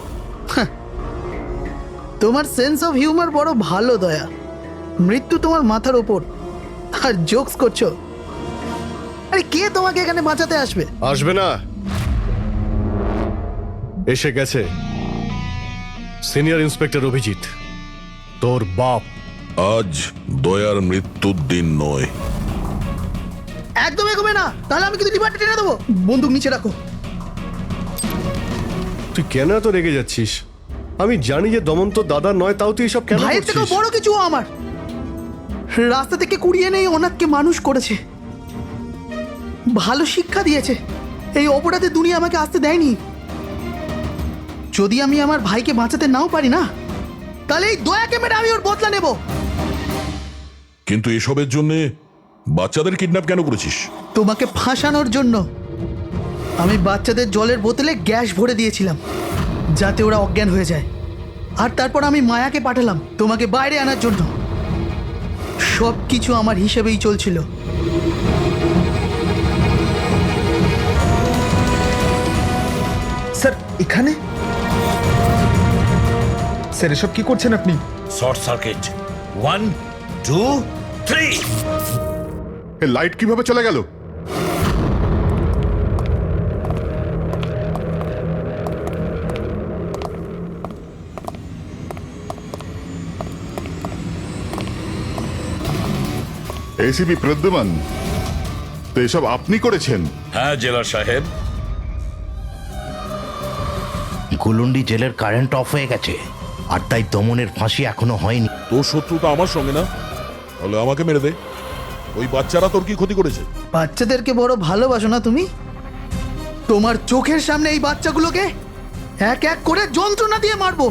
তোমার সেন্স অফ হিউমার বড় ভালো দয়া। মৃত্যু তোমার মাথার ওপর আর জোকস করছো। আরে কে তোমাকে এখানে বাঁচাতে আসবে? আসবে না, এসে গেছে সিনিয়র ইন্সপেক্টর অভিজিৎ, তোর বাপ। আজ দয়ার মৃত্যুর দিন নয়। একদম এগোবে না, তাহলে আমি কিন্তু ডিপার্টমেন্টে টেনে দেবো। বন্দুক নিচে রাখো। তুই কেন এত রেগে যাচ্ছিস? আমি জানি যে দমন তো দাদা নয়, তাও তুই এসব কেন ভাইয়ের থেকেও করছিস? বড় কিছু ও আমার। রাস্তা থেকে কুড়িয়ে নেই অনাথকে মানুষ করেছে, ভালো শিক্ষা দিয়েছে। এই অপরাধে দুনিয়া আমাকে আসতে দেয়নি। যদি আমি আমার ভাইকে বাঁচাতে নাও পারি না, তাহলে এই দয়াকে মেরে আমি ওর বদলা নেব। কিন্তু এসবের জন্য বাচ্চাদের কিডন্যাপ কেন করেছিস? তোমাকে ফাঁসানোর জন্য। আমি বাচ্চাদের জলের বোতলে গ্যাস ভরে দিয়েছিলাম যাতে ওরা অজ্ঞান হয়ে যায়, আর তারপর আমি মায়াকে পাঠালাম তোমাকে বাইরে আনার জন্য। সব কিছু আমার হিসেবেই চলছিল। স্যার এখানে? স্যার এসব কি করছেন আপনি? Short circuit. 1 2 3। এই লাইট কিভাবে চলে গেল? এসিপি প্রদ্যুমান, তো এসব আপনি করেছেন? হ্যাঁ জেলার সাহেব। গুলুন্ডি জেলের কারেন্ট অফ হয়ে গেছে, আর তাই দমনের ফাঁসি এখনো হয়নি। তোর শত্রুতা আমার সঙ্গে না, তাহলে আমাকে মেরে দে। ওই বাচ্চারা তোর কি ক্ষতি করেছে? বাচ্চাদেরকে বড় ভালোবাসো না তুমি? তোমার চোখের সামনে এই বাচ্চাগুলোকে এক এক করে যন্ত্রণা দিয়ে মারবো।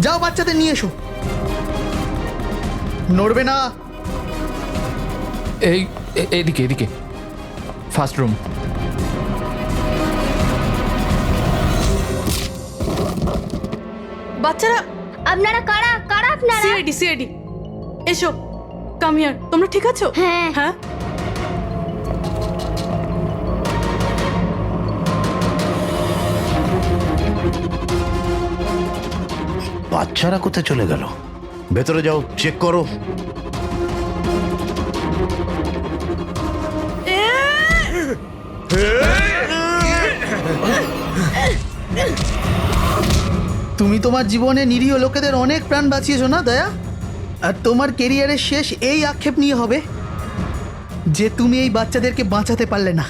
যাও বাচ্চাদের নিয়ে এসো। নড়বে না। এইদিকে এদিকে, ফার্স্ট রুম। বাচ্চারা, আপনারা কারা কারা আপনারা? সিআইডি সিআইডি, এসো, কাম হিয়ার। তোমরা ঠিক আছো? হ্যাঁ। হ্যাঁ। বাচ্চারা কোথায় চলে গেল? ভেতরে যাও, চেক করো। তুমি তোমার জীবনে নিরীহ লোকেদের অনেক প্রাণ বাঁচিয়েছো না দয়া? আর তোমার কেরিয়ারের শেষ এই আক্ষেপ নিয়ে হবে যে তুমি এই বাচ্চাদেরকে বাঁচাতে পারলে না।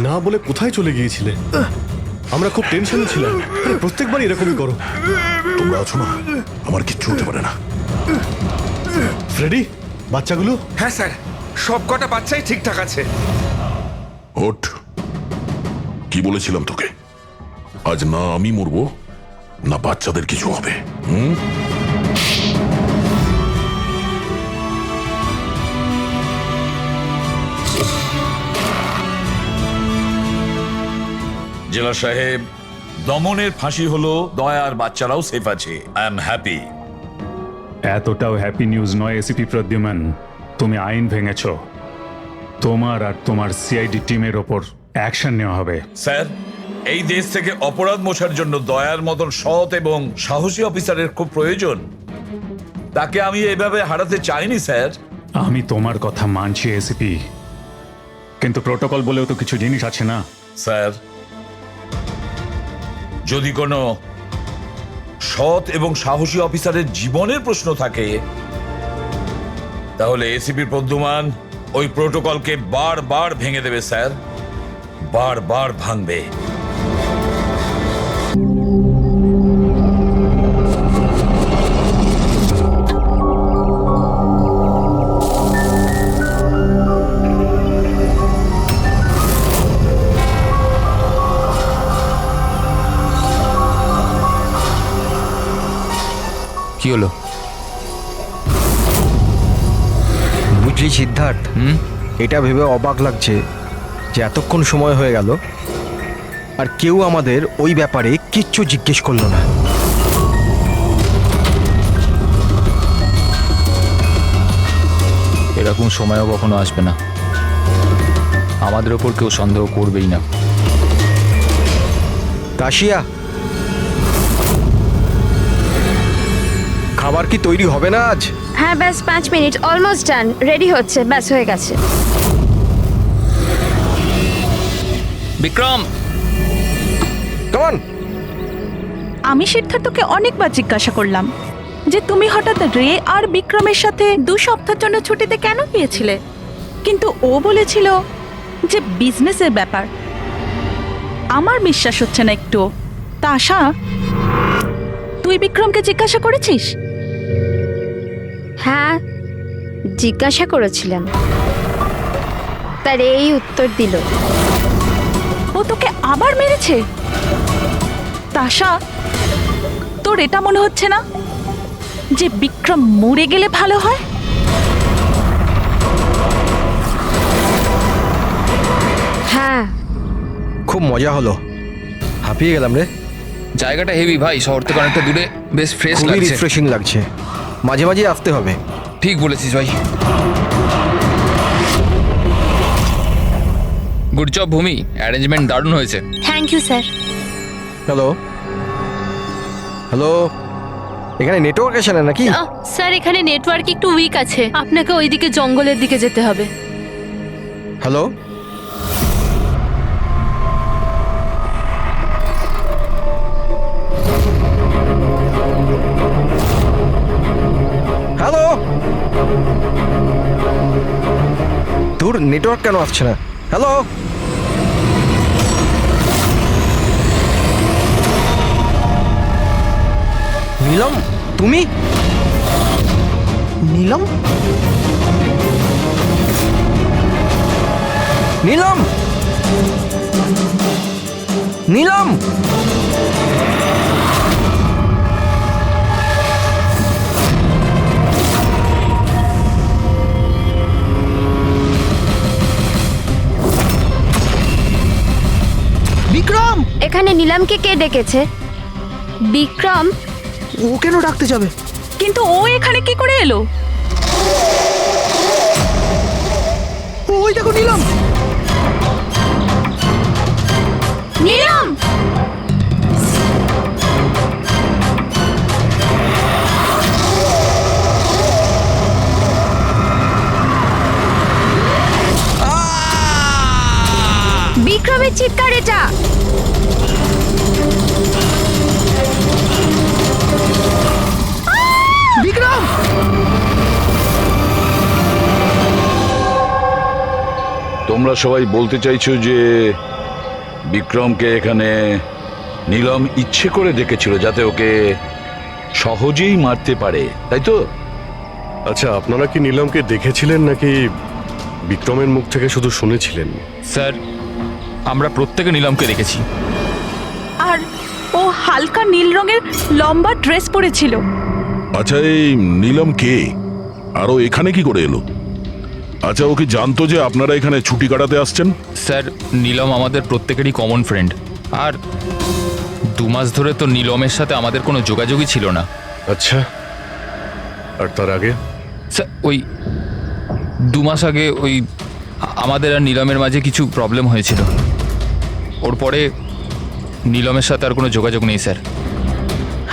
না বলে কোথায় চলে গিয়েছিলে? আমরা খুব টেনশনে ছিলাম। প্রত্যেকবার এরকমই করো। তোমরা আছো না, আমার কিচ্ছু হতে পারে না। ফ্রেডি, বাচ্চাগুলো? হ্যাঁ স্যার, সব কটা বাচ্চাই ঠিকঠাক আছে। ওঠ, কি বলেছিলাম তোকে? আজ না আমি মরবো, না বাচ্চাদের কিছু হবে। জেলা সাহেব, দমনের ফাঁসি হলো, দয়ার বাচ্চারাও সেফ আছে। I am happy. এতটাও হ্যাপি নিউজ নয় এসিপি প্রদ্যুম্ন। তুমি আইন ভেঙেছ, তোমার আর তোমার সিআইডি টিমের ওপর অ্যাকশন নেওয়া হবে। স্যার, এই দেশ থেকে অপরাধ মোছার জন্য দয়ার মতন সৎ এবং সাহসী অফিসারের খুব প্রয়োজন। তাকে আমি এভাবে হারাতে চাইনি স্যার। আমি তোমার কথা মানছি এসিপি, কিন্তু প্রোটোকল বলেও তো কিছু জিনিস আছে না? স্যার, যদি কোনো সৎ এবং সাহসী অফিসারের জীবনের প্রশ্ন থাকে, তাহলে এসিপি প্রদ্যুম্ন ওই প্রোটোকলকে বারবার ভেঙে দেবে স্যার, বারবার ভাঙবে। কি হলো? বুঝলি সিদ্ধার্থ, এটা ভেবে অবাক লাগছে যে এতক্ষণ সময় হয়ে গেল আর কেউ আমাদের ওই ব্যাপারে কিচ্ছু জিজ্ঞেস করলো না। এরকম সময়ও কখনো আসবে না, আমাদের ওপর কেউ সন্দেহ করবেই না। কাশিয়া, খাবার কি তৈরি হবে না আজ? হ্যাঁ ব্যাস 5 মিনিট, অলমোস্ট ডান, রেডি হচ্ছে, ব্যাস হয়ে গেছে। বিক্রম, কেমন? আমি সিদ্ধার্থকে অনেকবার জিজ্ঞাসা করলাম যে তুমি হঠাৎ রে আর বিক্রমের সাথে 2 সপ্তাহের জন্য ছুটিতে কেন গিয়েছিলে, কিন্তু ও বলেছিল যে বিজনেসের ব্যাপার। আমার বিশ্বাস হচ্ছে না একটু। তা আশা, তুই বিক্রমকে জিজ্ঞাসা করেছিস? হ্যাঁ, জিজ্ঞাসা করেছিলাম, তার এই উত্তর দিল। ও তোকে আবার মেরেছে? তাশা, তোর এটা মনে হচ্ছে না যে বিক্রম মরে গেলে ভালো হয়? হ্যাঁ, খুব মজা হলো, হাঁপিয়ে গেলাম রে। জায়গাটা হেভি ভাই, শহর থেকে অনেকটা দূরে, বেশ ফ্রেশ খুবই লাগছে। রিফ্রেশিং লাগছে, মাঝে মাঝে আসতে হবে। ঠিক বলেছিস ভাই। গুড জব ভূমি, অ্যারেঞ্জমেন্ট দারুণ হয়েছে। Thank you sir. Hello hello, এখানে নেটওয়ার্ক আসে না নাকি? স্যার, এখানে নেটওয়ার্ক একটু উইক আছে, আপনাকে ওইদিকে জঙ্গলের দিকে যেতে হবে। হ্যালো, হ্যালো, দূর নেটওয়ার্ক কেন আসছে না? হ্যালো, নীলম, তুমি? নীলম, নীলম, নীলম, বিক্রম! এখানে নিলামকে কে ডেকেছে? বিক্রম? ও কেন ডাকতে যাবে? কিন্তু ও এখানে কি করে এলো? ওই দেখো নিলাম। নিলাম! বিক্রমের চিৎকার এটা। বিক্রম! তোমরা সবাই বলতে চাইছো যে বিক্রমকে এখানে নীলম ইচ্ছে করে ডেকেছিল যাতে ওকে সহজেই মারতে পারে, তাই তো? আচ্ছা, আপনারা কি নীলমকে দেখেছিলেন নাকি বিক্রমের মুখ থেকে শুধু শুনেছিলেন? স্যার, আমরা প্রত্যেকে নীলমকে দেখেছি। আর ও হালকা নীল রঙের লম্বা ড্রেস পরেছিল। আচ্ছা, এই নীলম কে? আর ও এখানে কি করে এলো? আচ্ছা, ও কি জানতো যে আপনারা এখানে ছুটি কাটাতে আসছেন? স্যার, নীলম আমাদের প্রত্যেকেরই কমন ফ্রেন্ড। আর 2 মাস ধরে তো নীলমের সাথে আমাদের কোনো যোগাযোগই ছিল না। আচ্ছা, আর তার আগে? স্যার ওই 2 মাস আগে ওই আমাদের আর নীলমের মাঝে কিছু প্রবলেম হয়েছিল। ওর পরে নীলমের সাথে আর কোনো যোগাযোগ নেই স্যার।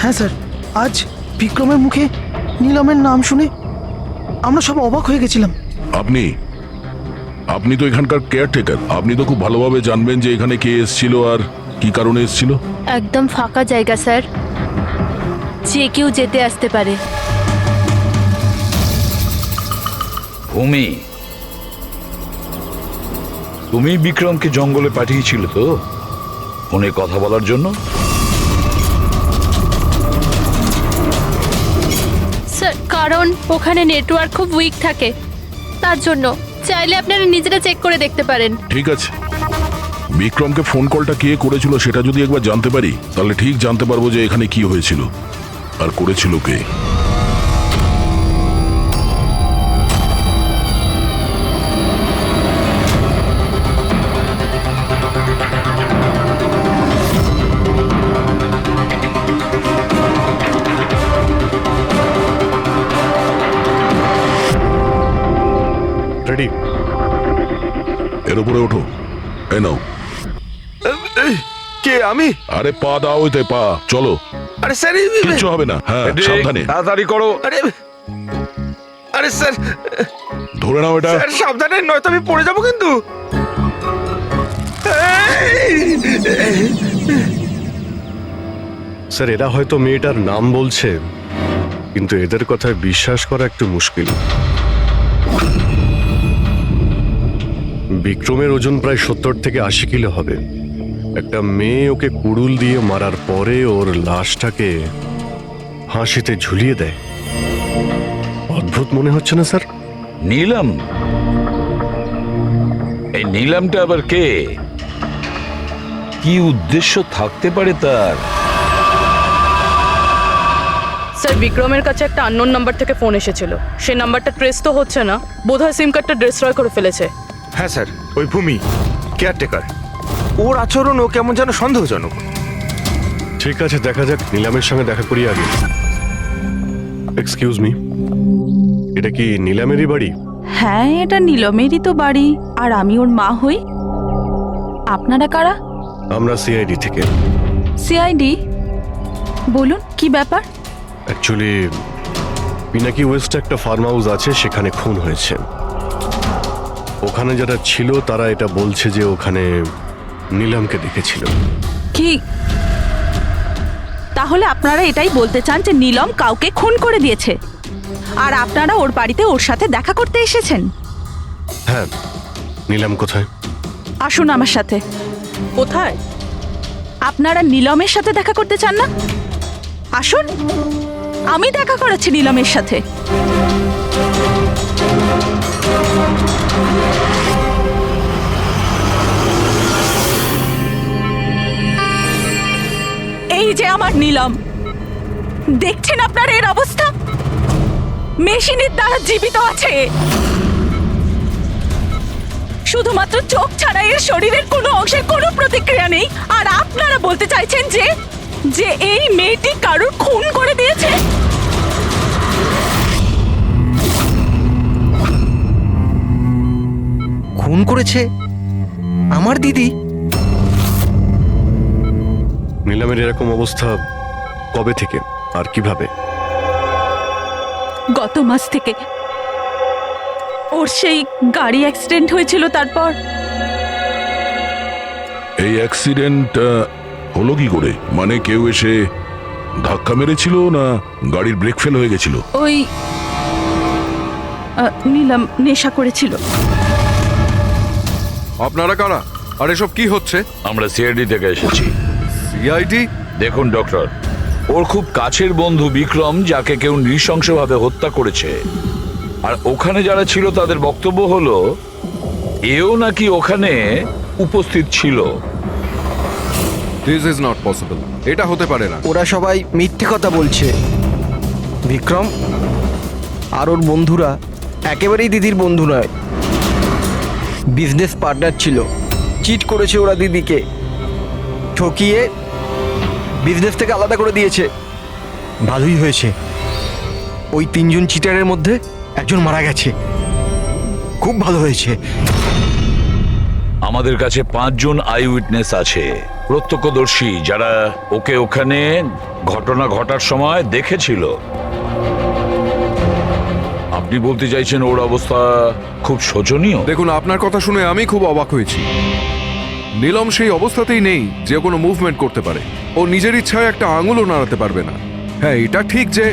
হ্যাঁ স্যার, আজ বিক্রমের মুখে নীলমের নাম শুনে আমরা সব অবাক হয়ে গেছিলাম। আপনি তো এখানকার কেয়ারটেকার, আপনি তো খুব ভালোভাবে জানবেন যে এখানে কে এসেছিল আর কি কারণে এসেছিল। একদম ফাঁকা জায়গা স্যার, যে কেউ যেতে আসতে পারে। ভূমি, তুমি বিক্রমকে জঙ্গলে পাঠিয়েছিল তো ফোনে কথা বলার জন্য? স্যার কারণ ওখানে নেটওয়ার্ক খুব উইক থাকে, তার জন্য। চাইলে আপনারা নিজেরা চেক করে দেখতে পারেন। ঠিক আছে, বিক্রমকে ফোন কলটা কে করেছিল সেটা যদি একবার জানতে পারি তাহলে ঠিক জানতে পারবো যে এখানে কি হয়েছিল আর করেছিল কে। রেডি? এর উপরে ওঠো। এই নাও। কে, আমি? আরে পা দাও, ওইতে পা। চলো। আরে স্যার, কিচ্ছু হবে না। হ্যাঁ, সাবধানে। তাড়াতাড়ি করো। আরে স্যার, ধরে নাও এটা। স্যার সাবধানে, নয়তো আমি পড়ে যাবো কিন্তু। স্যার, এরা হয়তো মেয়েটার নাম বলছে, কিন্তু এদের কথায় বিশ্বাস করা একটু মুশকিল। বিক্রমের ওজন প্রায় 70 থেকে 80 কিলো হবে। একটা মেয়ে ওকে কুড়ুল দিয়ে মারার পরে ওর লাশটাকে ফাঁসিতে ঝুলিয়ে দেয়। অদ্ভুত মনে হচ্ছে না স্যার? নীলম? এই নীলমটা আবার কে? কি উদ্দেশ্য থাকতে পারে তার? স্যার বিক্রমের কাছে একটা আননোন নাম্বার থেকে ফোন এসেছিল। সে নাম্বারটা ট্রেস তো হচ্ছে না, বোধহয় সিম কার্ডটা ডিস্ট্রয় করে ফেলেছে। হ্যাঁ স্যার, ওই ভূমি কেয়ারটেকার, ওর আচরণও কেমন যেন সন্দেহজনক। ঠিক আছে, দেখা যাক। নিলামের সঙ্গে দেখা করি আগে। এক্সকিউজ মি, এটা কি নিলামেরই বাড়ি? হ্যাঁ, এটা নীলমেরই তো বাড়ি, আর আমি ওর মা হই। আপনারা কারা? আমরা সিআইডি থেকে। সিআইডি? বলুন কি ব্যাপার? অ্যাকচুয়ালি পিনাকি ওয়েস্টে একটা ফার্ম হাউস আছে, সেখানে খুন হয়েছে। ওখানে যারা ছিল তারা এটা বলছে যে ওখানে নীলমকে দেখেছিল। কি তাহলে আপনারা এটাই বলতে চান যে নীলম কাউকে খুন করে দিয়েছে, আর আপনারা ওর বাড়িতে ওর সাথে দেখা করতে এসেছেন? হ্যাঁ। নীলম কোথায়? আসুন আমার সাথে। কোথায়? আপনারা নীলমের সাথে দেখা করতে চান না? আসুন, আমি দেখা করাচ্ছি নীলমের সাথে। এই যে আমার নীলম, দেখছেন আপনার এর অবস্থা? মেশিনের দ্বারা জীবিত আছে, শুধুমাত্র চোখ ছাড়া এর শরীরের কোনো অংশের কোনো প্রতিক্রিয়া নেই। আর আপনারা বলতে চাইছেন যে যে এই মেয়েটি কারোর খুন করে দিয়েছে? খুন করেছে আমার দিদি? নীলমের এরকম অবস্থা কবে থেকে আর কিভাবে? গত মাস থেকে। ওর সেই গাড়ি অ্যাক্সিডেন্ট হয়েছিল, তারপর। এই অ্যাক্সিডেন্ট হলো কি করে? মানে কেউ এসে ধাক্কা মেরেছিল না গাড়ির ব্রেক ফেল হয়ে গেছিল? ওই নীলম নেশা করেছিল। আপনারা কারা আর এসব কি হচ্ছে? আমরা সিআইডি থেকে এসেছি। সিআইডি? দেখুন ডক্টর, ওর খুব কাছের বন্ধু বিক্রম, যাকে কেউ নৃশংসভাবে হত্যা করেছে। আর ওখানে যারা ছিল তাদের বক্তব্য হলো এও নাকি ওখানে উপস্থিত ছিল। দিস ইজ নট পসিবল, এটা হতে পারে না। ওরা সবাই মিথ্যে কথা বলছে। বিক্রম আর ওর বন্ধুরা একেবারেই দিদির বন্ধু নয়, বিজনেস পার্টনার ছিল। চিট করেছে ওরা দিদিকে, ঠকিয়ে বিজনেস থেকে আলাদা করে দিয়েছে। ভালোই হয়েছে, ওই 3 জন চিটারের মধ্যে একজন মারা গেছে। খুব ভালো হয়েছে। আমাদের কাছে 5 জন আই উইটনেস আছে, প্রত্যক্ষদর্শী, যারা ওকে ওখানে ঘটনা ঘটার সময় দেখেছিল। আপনি বলতে চাইছেন ওর অবস্থা খুব শোচনীয়? দেখুন, আপনার কথা শুনে আমি খুব অবাক হয়েছি। নীলম সেই অবস্থাতেই নেই যে কোনো মুভমেন্ট করতে পারে। ও নিজের ইচ্ছায় একটা আঙুলও নাড়াতে পারবে না। হ্যাঁ, এটা ঠিক যে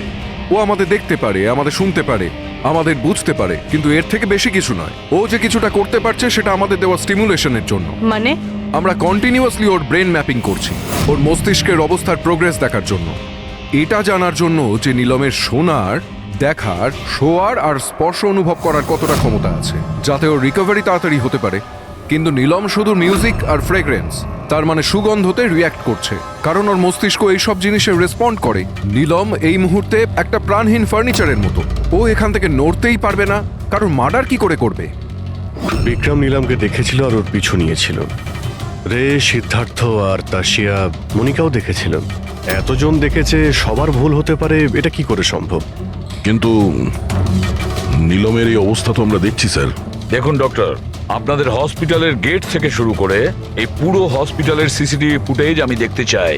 ও আমাদের দেখতে পারে, আমাদের শুনতে পারে, আমাদের বুঝতে পারে, কিন্তু এর থেকে বেশি কিছু নয়। ও যে কিছুটা করতে পারছে সেটা আমাদের দেওয়া স্টিমুলেশনের জন্য। মানে আমরা কন্টিনিউয়াসলি ওর ব্রেন ম্যাপিং করছি, ওর মস্তিষ্কের অবস্থার প্রোগ্রেস দেখার জন্য। এটা জানার জন্য যে নীলমের শোনার, দেখার, শোয়ার আর স্পর্শ অনুভব করার কতটা ক্ষমতা আছে, যাতে ওর রিকভারি তাড়াতাড়ি হতে পারে। কিন্তু নীলম শুধু মিউজিক আর ফ্রেগ্রেন্স, তার মানে সুগন্ধতে রিয়্যাক্ট করছে, কারণ ওর মস্তিষ্ক এইসব জিনিসে রেসপন্ড করে। নীলম এই মুহূর্তে একটা প্রাণহীন ফার্নিচারের মতো। ও এখান থেকে নড়তেই পারবে না, কারণ মার্ডার কি করে করবে? বিক্রম নীলামকে দেখেছিল আর ওর পিছু নিয়েছিল। রে, সিদ্ধার্থ আর তাশিয়া, মনিকাও দেখেছিল। এতজন দেখেছে, সবার ভুল হতে পারে, এটা কি করে সম্ভব? কিন্তু নীলমের এই অবস্থা তো আমরা দেখছি স্যার। দেখুন ডক্টর, আপনাদের হসপিটালের গেট থেকে শুরু করে এই পুরো হসপিটালের সিসিটিভি ফুটেজ আমি দেখতে চাই।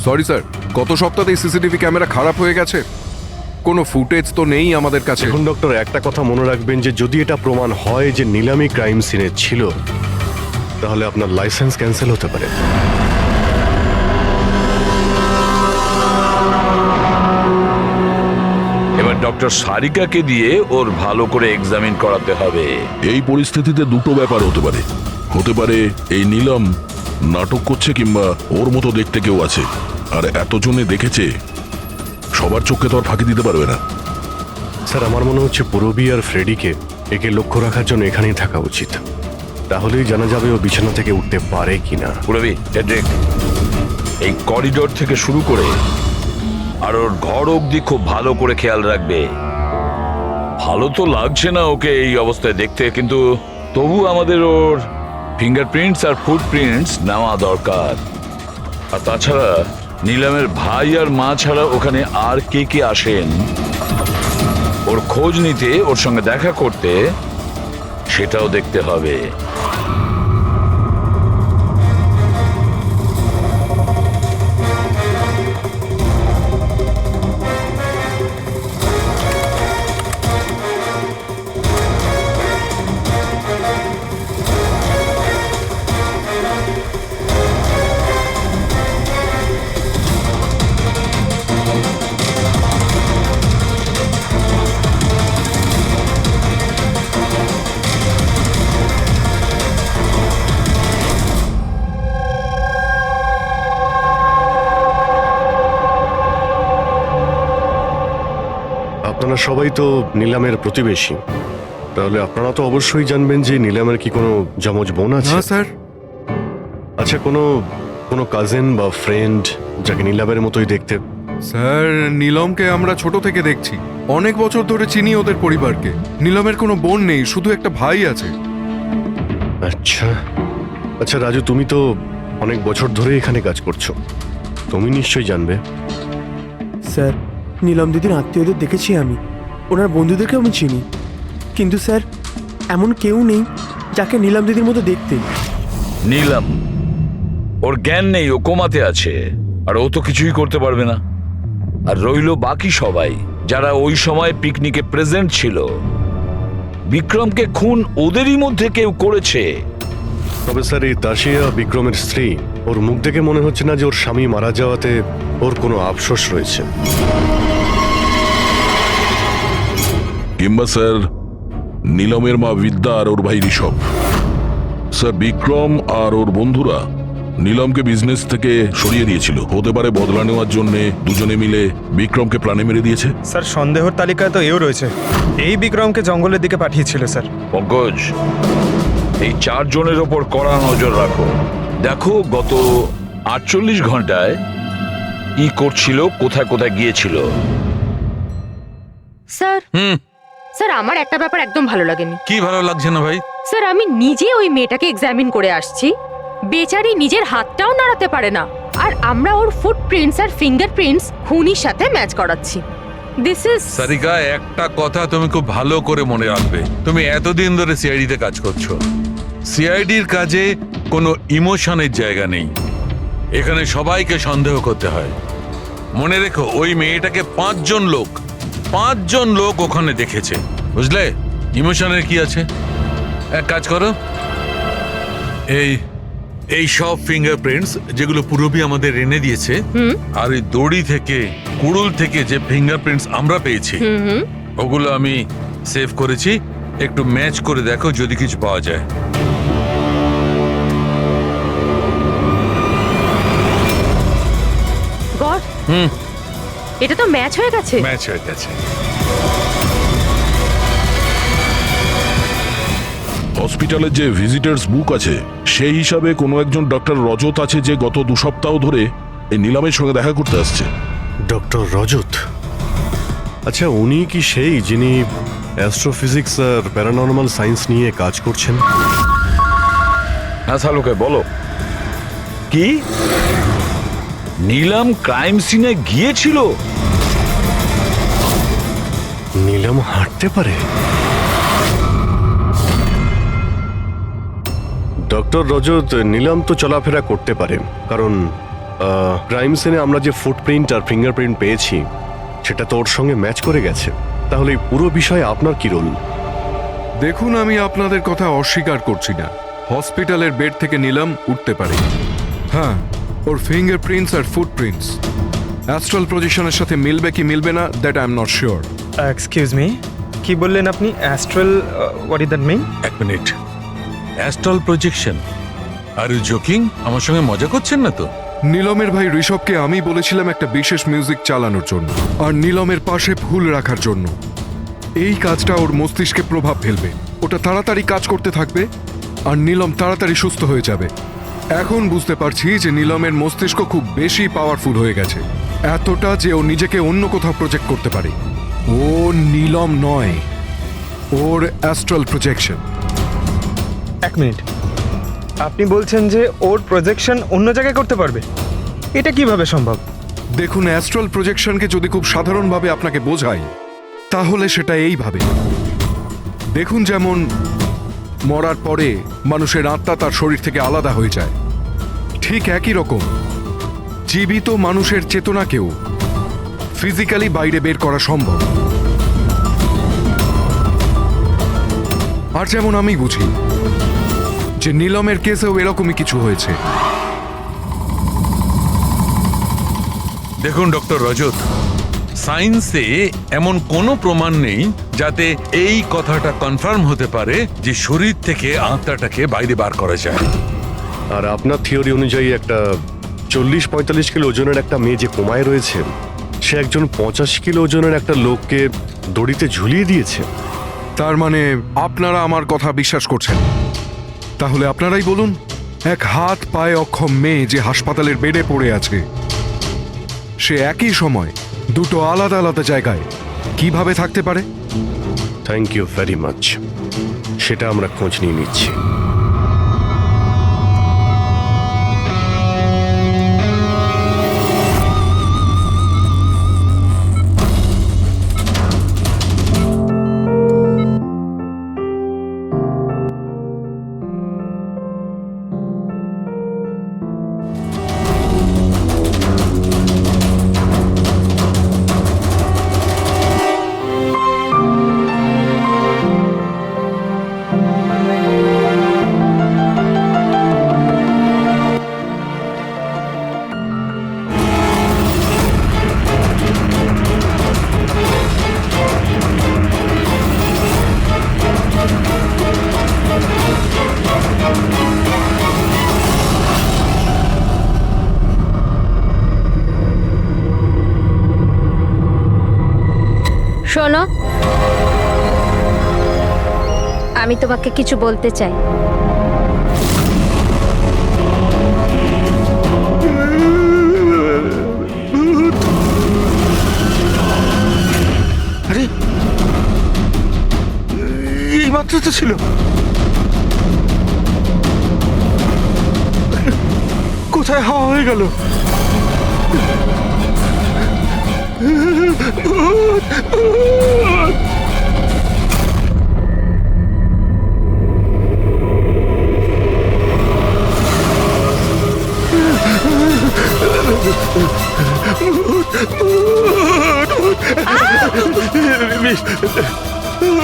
সরি স্যার, গত সপ্তাহে সিসিটিভি ক্যামেরা খারাপ হয়ে গেছে, কোনো ফুটেজ তো নেই আমাদের কাছে। এখন ডক্টর, একটা কথা মনে রাখবেন যে যদি এটা প্রমাণ হয় যে নীলামি ক্রাইম সিনে ছিল, তাহলে আপনার লাইসেন্স ক্যান্সেল হতে পারে। এবার ডক্টর সারিকাকে দিয়ে ওর ভালো করে এক্সামিন করাতে হবে। এই পরিস্থিতিতে দুটো ব্যাপার হতে পারে। হতে পারে এই নীলম নাটক করছে, কিংবা ওর মতো দেখতে কেউ আছে, আর এতজনে দেখেছে, সবার চোখে তো আর ফাঁকি দিতে পারবে না। স্যার, আমার মনে হচ্ছে পুরবী আর ফ্রেডিকে একে লক্ষ্য রাখার জন্য এখানেই থাকা উচিত। তাহলেই জানা যাবে ও বিছানা থেকে উঠতে পারে কিনা। পুরবী, হেড্রিক, এই করিডোর থেকে শুরু করে আর ওর ঘর অবধি খুব ভালো করে খেয়াল রাখবে। ভালো তো লাগছে না ওকে এই অবস্থায় দেখতে, কিন্তু তবু আমাদের ওর ফিঙ্গারপ্রিন্টস আর ফুটপ্রিন্টস নেওয়া দরকার। আর তাছাড়া নীলামের ভাই আর মা ছাড়া ওখানে আর কে কে আসেন ওর খোঁজ নিতে, ওর সঙ্গে দেখা করতে, সেটাও দেখতে হবে। আপনারা সবাই তো নীলামের প্রতিবেশী, তাহলে আপনারা তো অবশ্যই জানবেন যে নীলামের কি কোনো যমজ বোন আছে? না স্যার। আচ্ছা, কোনো কাজিন বা ফ্রেন্ড যাকে নীলামের মতোই দেখতে? স্যার, নীলমকে আমরা ছোট থেকে দেখছি, অনেক বছর ধরে চিনি ওদের পরিবারকে। নীলমের কোনো বোন নেই, শুধু একটা ভাই আছে। আচ্ছা আচ্ছা রাজু, তুমি তো অনেক বছর ধরে এখানে কাজ করছো, তুমি নিশ্চয়ই জানবে। স্যার, নীলম দিদির আত্মীয়দের দেখেছি আমি, ওনার বন্ধুদেরকে আমি চিনি, কিন্তু স্যার এমন কেউ নেই যাকে নীলম দিদির মতো দেখতে। নীলম, ওর জ্ঞান নেই, ও কোমাতে আছে, আর ও তো কিছুই করতে পারবে না। আর রইলো বাকি সবাই যারা ওই সময় পিকনিকে প্রেজেন্ট ছিল। বিক্রমকে খুন ওদেরই মধ্যে কেউ করেছে। তবে স্যার, এই তাশিয়া বিক্রমের স্ত্রী, ওর মুখ দেখে মনে হচ্ছে না যে ওর স্বামী মারা যাওয়াতে ওর কোনো আফসোস রয়েছে। কিংবা স্যার নীলমের মা বিদ্যা আর ওর ভাই ঋষভ। স্যার, বিক্রম আর ওর বন্ধুরা নীলমকে বিজনেস থেকে সরিয়ে দিয়েছিল। হতে পারে বদলা নেওয়ার জন্য দুজনে মিলে বিক্রমকে প্রাণে মেরে দিয়েছে। স্যার, সন্দেহর তালিকায় তো এও রয়েছে, এই বিক্রমকে জঙ্গলের দিকে পাঠিয়েছিল স্যার। পঙ্কজ, এই 4 জনের ওপর কড়া নজর রাখো। দেখো গত 48 ঘন্টায় কি করছিল, কোথায় কোথায় গিয়েছিল। স্যার, স্যার আমার একটা ব্যাপার একদম ভালো লাগেনি। কি ভালো লাগছে না ভাই? স্যার, আমি নিজে ওই মেয়েটাকে এক্সামিন করে আসছি, বেচারি নিজের হাতটাও নাড়াতে পারে না, আর আমরা ওর ফুটপ্রিন্টস আর ফিঙ্গারপ্রিন্টস খুনির সাথে ম্যাচ করাচ্ছি। দিস ইজ সারিকা, একটা কথা তুমি খুব ভালো করে মনে রাখবে। তুমি এতদিন ধরে সিআইডিতে কাজ করছো। সিআইডির কাজে কোনো ইমোশনের জায়গা নেই। এখানে সবাইকে সন্দেহ করতে হয়। মনে রেখো, ওই মেয়েটাকে 5 জন লোক ওখানে দেখেছে, বুঝলে? ইমোশনের কি আছে? এক কাজ করো, এই সব ফিঙ্গারপ্রিন্টস যেগুলো পূরবী আমাদের এনে দিয়েছে, আর ওই দড়ি থেকে কুড়ুল থেকে যে ফিঙ্গারপ্রিন্টস আমরা পেয়েছি, ওগুলো আমি সেভ করেছি। একটু ম্যাচ করে দেখো যদি কিছু পাওয়া যায়। গড, এটা তো ম্যাচ হয়ে গেছে। ম্যাচ হয়ে গেছে। হসপিটালের যে ভিজিটার্স বুক আছে সেই হিসাবে কোনো একজন ডক্টর রজত আছে যে গত 2 সপ্তাহ ধরে এই নিলামের সঙ্গে দেখা করতে আসছে। ডক্টর রজত? আচ্ছা, উনি কি সেই যিনি অ্যাস্ট্রোফিজিক্স আর প্যারানর্মাল সায়েন্স নিয়ে কাজ করছেন? হ্যাঁ শালুকে, বলো। কি নিলাম ক্রাইম সিনে গিয়েছিল? নিলাম হাঁটতে পারে? ডক্টর রজত, নিলাম তো চলাফেরা করতে পারে, কারণ ক্রাইম সিনে আমরা যে ফুটপ্রিন্ট আর ফিঙ্গারপ্রিন্ট পেয়েছি সেটা তো ওর সঙ্গে ম্যাচ করে গেছে। তাহলে এই পুরো বিষয়ে আপনার কি রোল? দেখুন, আমি আপনাদের কথা অস্বীকার করছি না। হসপিটালের বেড থেকে নিলাম উঠতে পারে। হ্যাঁ, ওর ফিঙ্গারপ্রিন্টস আর ফুটপ্রিন্টস অ্যাস্ট্রাল পজিশনের সাথে মিলবে কি মিলবে না, that I am not sure. Excuse me, কি বললেন আপনি? Astral, what is that mean? এক minute, astral projection? Are you joking? আমার সঙ্গে মজা করছেন না তো? নীলমের ভাই ঋষভকে আমি বলেছিলাম একটা বিশেষ মিউজিক চালানোর জন্য আর নীলমের পাশে ফুল রাখার জন্য। এই কাজটা ওর মস্তিষ্কে প্রভাব ফেলবে, ওটা তাড়াতাড়ি কাজ করতে থাকবে আর নীলম তাড়াতাড়ি সুস্থ হয়ে যাবে। এখন বুঝতে পারছি যে নীলমের মস্তিষ্ক খুব বেশি পাওয়ারফুল হয়ে গেছে, এতটা যে ও নিজেকে অন্য কোথাও প্রজেক্ট করতে পারে। ও নীলম নয়, ওর অ্যাস্ট্রাল প্রজেকশন। এক মিনিট, আপনি বলছেন যে ওর প্রজেকশন অন্য জায়গায় করতে পারবে? এটা কিভাবে সম্ভব? দেখুন, অ্যাস্ট্রাল প্রজেকশনকে যদি খুব সাধারণভাবে আপনাকে বোঝাই তাহলে সেটা এইভাবে। দেখুন, যেমন মরার পরে মানুষের আত্মা তার শরীর থেকে আলাদা হয়ে যায়, ঠিক একই রকম জীবিত মানুষের চেতনাকেও ফিজিক্যালি বাইরে বের করা সম্ভব। আর যেমন আমি বুঝি যে নীলমের কেসেও এরকমই কিছু হয়েছে। দেখুন ডক্টর রজত, সায়েন্সে এমন কোনো প্রমাণ নেই যাতে এই কথাটা কনফার্ম হতে পারে যে শরীর থেকে আত্মাটাকে বাইরে বার করা যায়। আর আপনার থিওরি অনুযায়ী একটা 40-45 কিলো ওজনের একটা মেয়ে যে কোমায় রয়েছে, সে একজন 85 কিলো ওজনের একটা লোককে দড়িতে ঝুলিয়ে দিয়েছে। তার মানে আপনারা আমার কথা বিশ্বাস করছেন? তাহলে আপনারাই বলুন, এক হাত পায়ে অক্ষম মেয়ে যে হাসপাতালের বেডে পড়ে আছে, সে একই সময় দুটো আলাদা আলাদা জায়গায় কিভাবে থাকতে পারে? থ্যাংক ইউ ভেরি মাচ, সেটা আমরা খোঁজ নিয়ে নিচ্ছি। শোনো, আমি তোমাকে কিছু বলতে চাই। আরে, এই মাত্র তো ছিল। কোথায় মাথায় হাওয়া হয়ে গেল।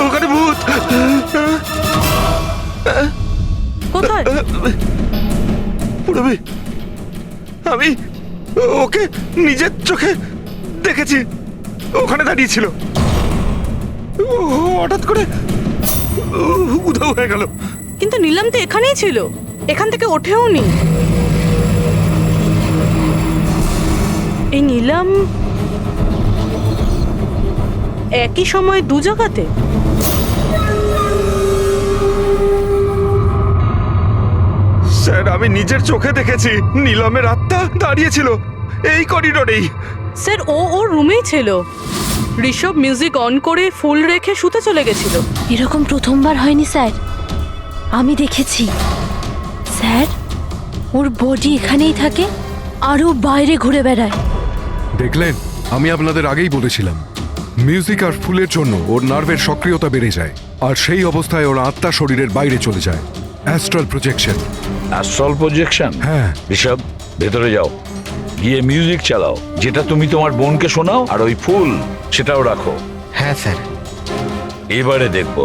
ওখানে ভূত। কোথায়? পুরবি, আমি ওকে নিজের চোখে দেখেছি, ওখানে দাঁড়িয়ে ছিল। ও হঠাৎ করে উধাও হয়ে গেল। কিন্তু নীলাম তো এখানেই ছিল, এখান থেকে ওঠেও নি। এই নীলাম একই সময় দু জায়গাতে? স্যার, আমি নিজের চোখে দেখেছি নীলমের আত্মা দাঁড়িয়েছিল এই করিডোরেই। স্যার, ও ওর রুমেই ছিল। ঋষভ মিউজিক অন করে ফুল রেখে শুতে চলে গেছিল। এরকম প্রথমবার হয়নি স্যার, আমি দেখেছি। স্যার, ওর বডি এখানেই থাকে আর ও বাইরে ঘুরে বেড়ায়। দেখলেন, আমি আপনাদের আগেই বলেছিলাম মিউজিক আর ফুলের জন্য ওর নার্ভের সক্রিয়তা বেড়ে যায়, আর সেই অবস্থায় ওর আত্মা শরীরের বাইরে চলে যায়। Astral projection. Astral projection? হ্যাঁ। ঋষভ, ভেতরে যাও, গিয়ে মিউজিক চালাও, যেটা তুমি তোমার বোনকে শোনাও, আর ওই ফুল সেটাও রাখো। হ্যাঁ স্যার। এবারে দেখবো।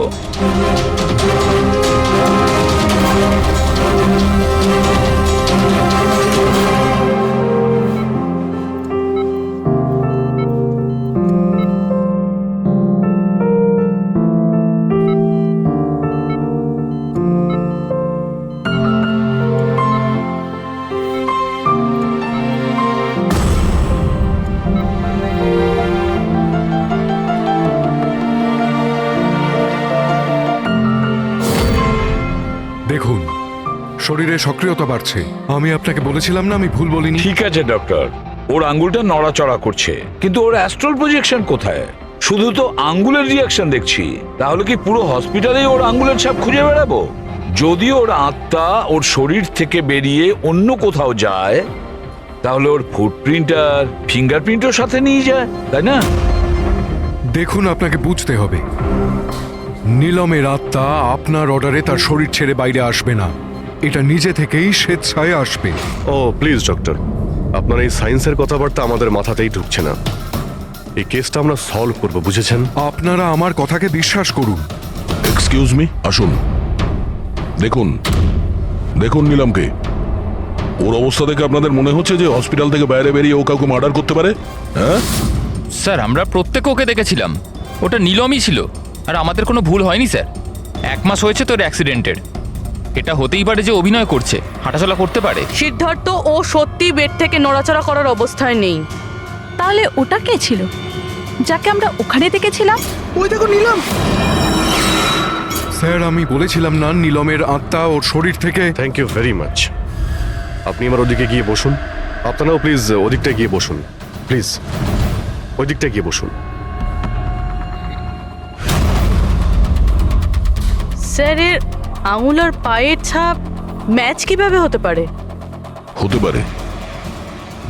দেখুন, শরীরে সক্রিয়তা বাড়ছে। আমি আপনাকে বলেছিলাম না আমি ভুল বলিনি? ঠিক আছে ডক্টর, ওর আঙ্গুলটা নড়াচড়া করছে, কিন্তু ওর অ্যাস্ট্রাল প্রজেকশন কোথায়? শুধু তো আঙ্গুলের রিয়াকশন দেখছি। তাহলে কি পুরো হসপিটালেই ওর আঙ্গুলের ছাপ খুঁজে বেড়াবো? যদি ওর আত্মা ওর শরীর থেকে বেরিয়ে অন্য কোথাও যায়, তাহলে ওর ফুটপ্রিন্ট আর ফিঙ্গারপ্রিন্টও সাথে নিয়ে যায়, তাই না? দেখুন, আপনাকে বুঝতে হবে, নীলমের আত্মা আপনার অর্ডারে তার শরীর ছেড়ে বাইরে আসবে না। এটা নিজে থেকেই স্বেচ্ছায় আসবে। ও প্লিজ ডক্টর, আপনার এই সায়েন্সের কথাবার্তা আমাদের মাথাতেই ঢুকছে না। এই কেসটা আমরা সলভ করব, বুঝেছেন? আপনারা আমার কথাকে বিশ্বাস করুন। এক্সকিউজ মি, আসুন। দেখুন দেখুন নীলমকে। ওর অবস্থা দেখে আপনাদের মনে হচ্ছে যে হসপিটাল থেকে বাইরে বেরিয়ে ও কাউকে মার্ডার করতে পারে? হ্যাঁ স্যার, আমরা প্রত্যেকে ওকে দেখেছিলাম। ওটা নীলমই ছিল, আর আমাদের কোনো ভুল হয়নি স্যার। 1 মাস হয়েছে তোর অ্যাক্সিডেন্টের। এটা হতেই পারে যে অভিনয় করছে, হাঁটাচলা করতে পারে। সিদ্ধার্থ, ও সত্যি বেড থেকে নড়াচড়া করার অবস্থায় নেই। তাহলে ওটা কে ছিল যাকে আমরা ওখানে দেখেছিলাম? ওই দেখো নীলম। স্যার, আমি বলেছিলাম না নীলমের আত্মা ওর শরীর থেকে। Thank you very much. আপনি আমার ওদিকে গিয়ে বসুন। আপনারাও প্লিজ ওদিকটা গিয়ে বসুন, প্লিজ ওদিকটা গিয়ে বসুন। স্যার, এর আঙুল আর পায়ের ছাপ ম্যাচ কিভাবে হতে পারে? হতে পারে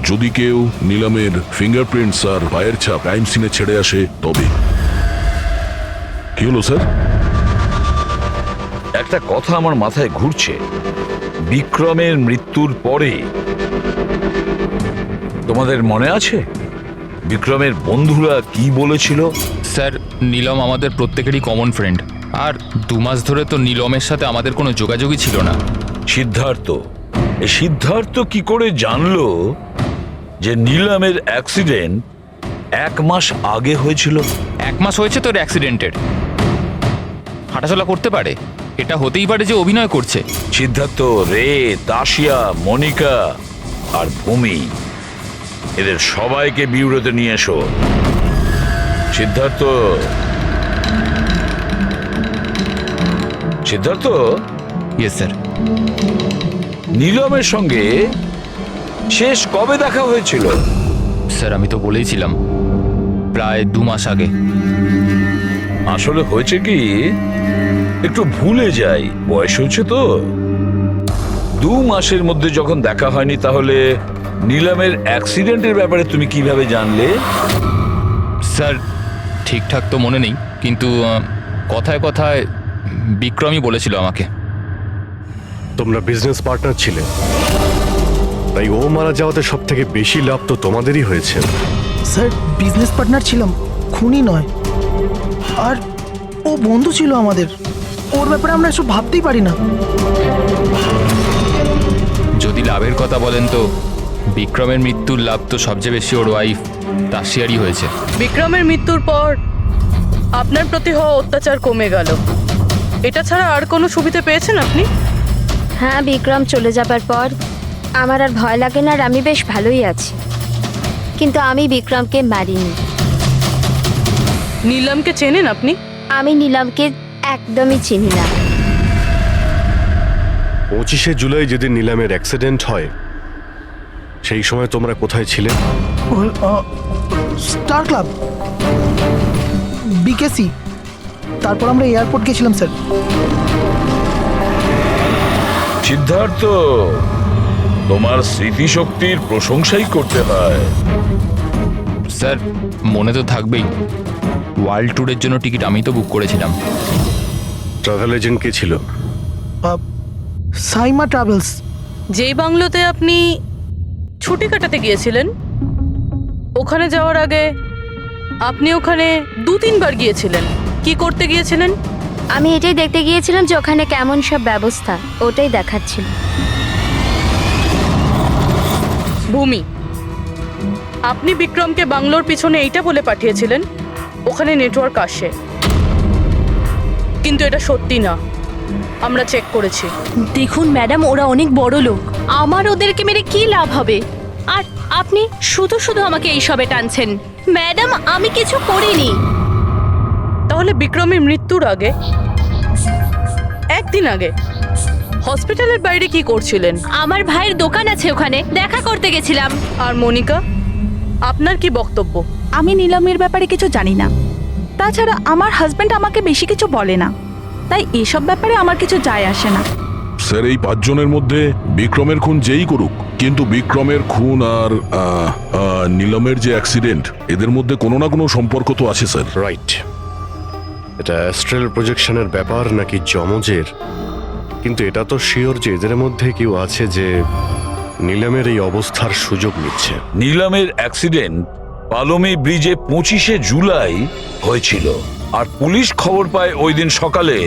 যদি কেউ নীলমের ফিঙ্গারপ্রিন্টস আর পায়ের ছাপ ক্রাইম সিনে ছেড়ে আসে তবে। কি হলো স্যার? একটা কথা আমার মাথায় ঘুরছে। বিক্রমের মৃত্যুর পরে তোমাদের মনে আছে বিক্রমের বন্ধুরা কি বলেছিল? স্যার, নীলম আমাদের প্রত্যেকেরই কমন ফ্রেন্ড, আর 2 মাস ধরে তো নীলমের সাথে আমাদের কোনো যোগাযোগই ছিল না। সিদ্ধার্থ কি করে জানলো যে নীলমের অ্যাক্সিডেন্ট 1 মাস আগে হয়েছিল? 1 মাস হয়েছে তোর অ্যাক্সিডেন্টের। হাঁটাচলা করতে পারে, এটা হতেই পারে যে অভিনয় করছে। সিদ্ধার্থ, রে, দাসিয়া, মনিকা আর ভূমি, এদের সবাইকে বিউরোতে নিয়ে এসো। Siddharth, yes sir. নীলমের সঙ্গে শেষ কবে দেখা হয়েছিল? স্যার, আমি তো বলেইছিলাম, প্রায় 2 মাস আগে। আসলে হয়েছে কি, একটু ভুলে যাই, বয়স হচ্ছে তো। 2 মাসের মধ্যে যখন দেখা হয়নি, তাহলে নিলামের অ্যাক্সিডেন্টের ব্যাপারে তুমি কিভাবে জানলে? স্যার ঠিকঠাক তো মনে নেই, কিন্তু কথায় কথায় বিক্রমই বলেছিল আমাকে। তোমরা বিজনেস পার্টনার ছিলে, তাই ও মারা যাওয়াতে সব থেকে বেশি লাভ তো তোমাদেরই হয়েছে। স্যার বিজনেস পার্টনার ছিলাম, খুনি নয়। আর ও বন্ধু ছিল আমাদের, ওর ব্যাপারে আমরা এসব ভাবতেই পারি না। যদি লাভের কথা বলেন তো বিক্রমের মৃত্যুর লাভ তো সবচেয়ে বেশি ওর ওয়াইফ তাসিয়ারই হয়েছে। বিক্রমের মৃত্যুর পর আপনার প্রতি হওয়া অত্যাচার কমে গেল, এটা ছাড়া আর কোনো সুবিধা পেয়েছেন আপনি? হ্যাঁ, বিক্রম চলে যাবার পর আমার আর ভয় লাগে না, আর আমি বেশ ভালোই আছি। কিন্তু আমি বিক্রমকে মারিনি। নীলমকে চেনেন আপনি? আমি নীলমকে একদমই চিনি না। 25শে জুলাই যেদিন নিলামের অ্যাক্সিডেন্ট হয়, সেই সময় তোমরা কোথায় ছিলে? স্টার ক্লাব, বিকেসি, তারপর আমরা এয়ারপোর্ট গেছিলাম স্যার। সিদ্ধার্থ, তোমার স্মৃতিশক্তির প্রশংসাই করতে হয়। স্যার মনে তো থাকবেই, ওয়ার্ল্ড ট্যুরের জন্য টিকিট আমি তো বুক করেছিলাম। ট্রাভেল এজেন্ট কে ছিল? সাইমা ট্রাভেলস। যেই বাংলোতে আপনি ছুটি কাটাতে গিয়েছিলেন, ওখানে যাওয়ার আগে আপনি ওখানে 2-3 বার গিয়েছিলেন। কি করতে গিয়েছিলেন? আমি এটাই দেখতে গিয়েছিলাম যে ওখানে কেমন সব ব্যবস্থা, ওটাই দেখাচ্ছিল। ভূমি, আপনি বিক্রমকে বাংলোর পিছনে এইটা বলে পাঠিয়েছিলেন ওখানে নেটওয়ার্ক আসে, কিন্তু এটা সত্যি না, আমরা চেক করেছি। দেখুন ম্যাডাম, ওরা অনেক বড় লোক, আমার ওদেরকে মেরে কি লাভ হবে? আর আপনি শুধু শুধু আমাকে এইসবে টানছেন। ম্যাডাম আমি কিছু করিনি। তাহলে বিক্রমের মৃত্যুর আগে, একদিন আগে হসপিটালের বাইরে কি করছিলেন? আমার ভাইয়ের দোকান আছে, ওখানে দেখা করতে গেছিলাম। আর মনিকা, আপনার কি বক্তব্য? আমি নীলমের ব্যাপারে কিছু জানি না, তাছাড়া আমার হাজব্যান্ড আমাকে বেশি কিছু বলে না, তাই এসব ব্যাপারে আমার কিছু যায় আসে না। স্যার এই 5 জনের মধ্যে বিক্রমের খুন যেই করুক, কিন্তু বিক্রমের খুন আর নিলমের যে অ্যাক্সিডেন্ট, এদের মধ্যে কোনো না কোনো সম্পর্ক তো আছে স্যার। রাইট। এটা অ্যাস্ট্রাল প্রজেকশনের ব্যাপার নাকি যমজের, কিন্তু এটা তো শিওর যে এদের মধ্যে কেউ আছে যে নিলামের এই অবস্থার সুযোগ নিচ্ছে। নিলামের অ্যাক্সিডেন্ট পালোমি ব্রিজে 25শে জুলাই হয়েছিল, আর পুলিশ খবর পায় ওই দিন সকালে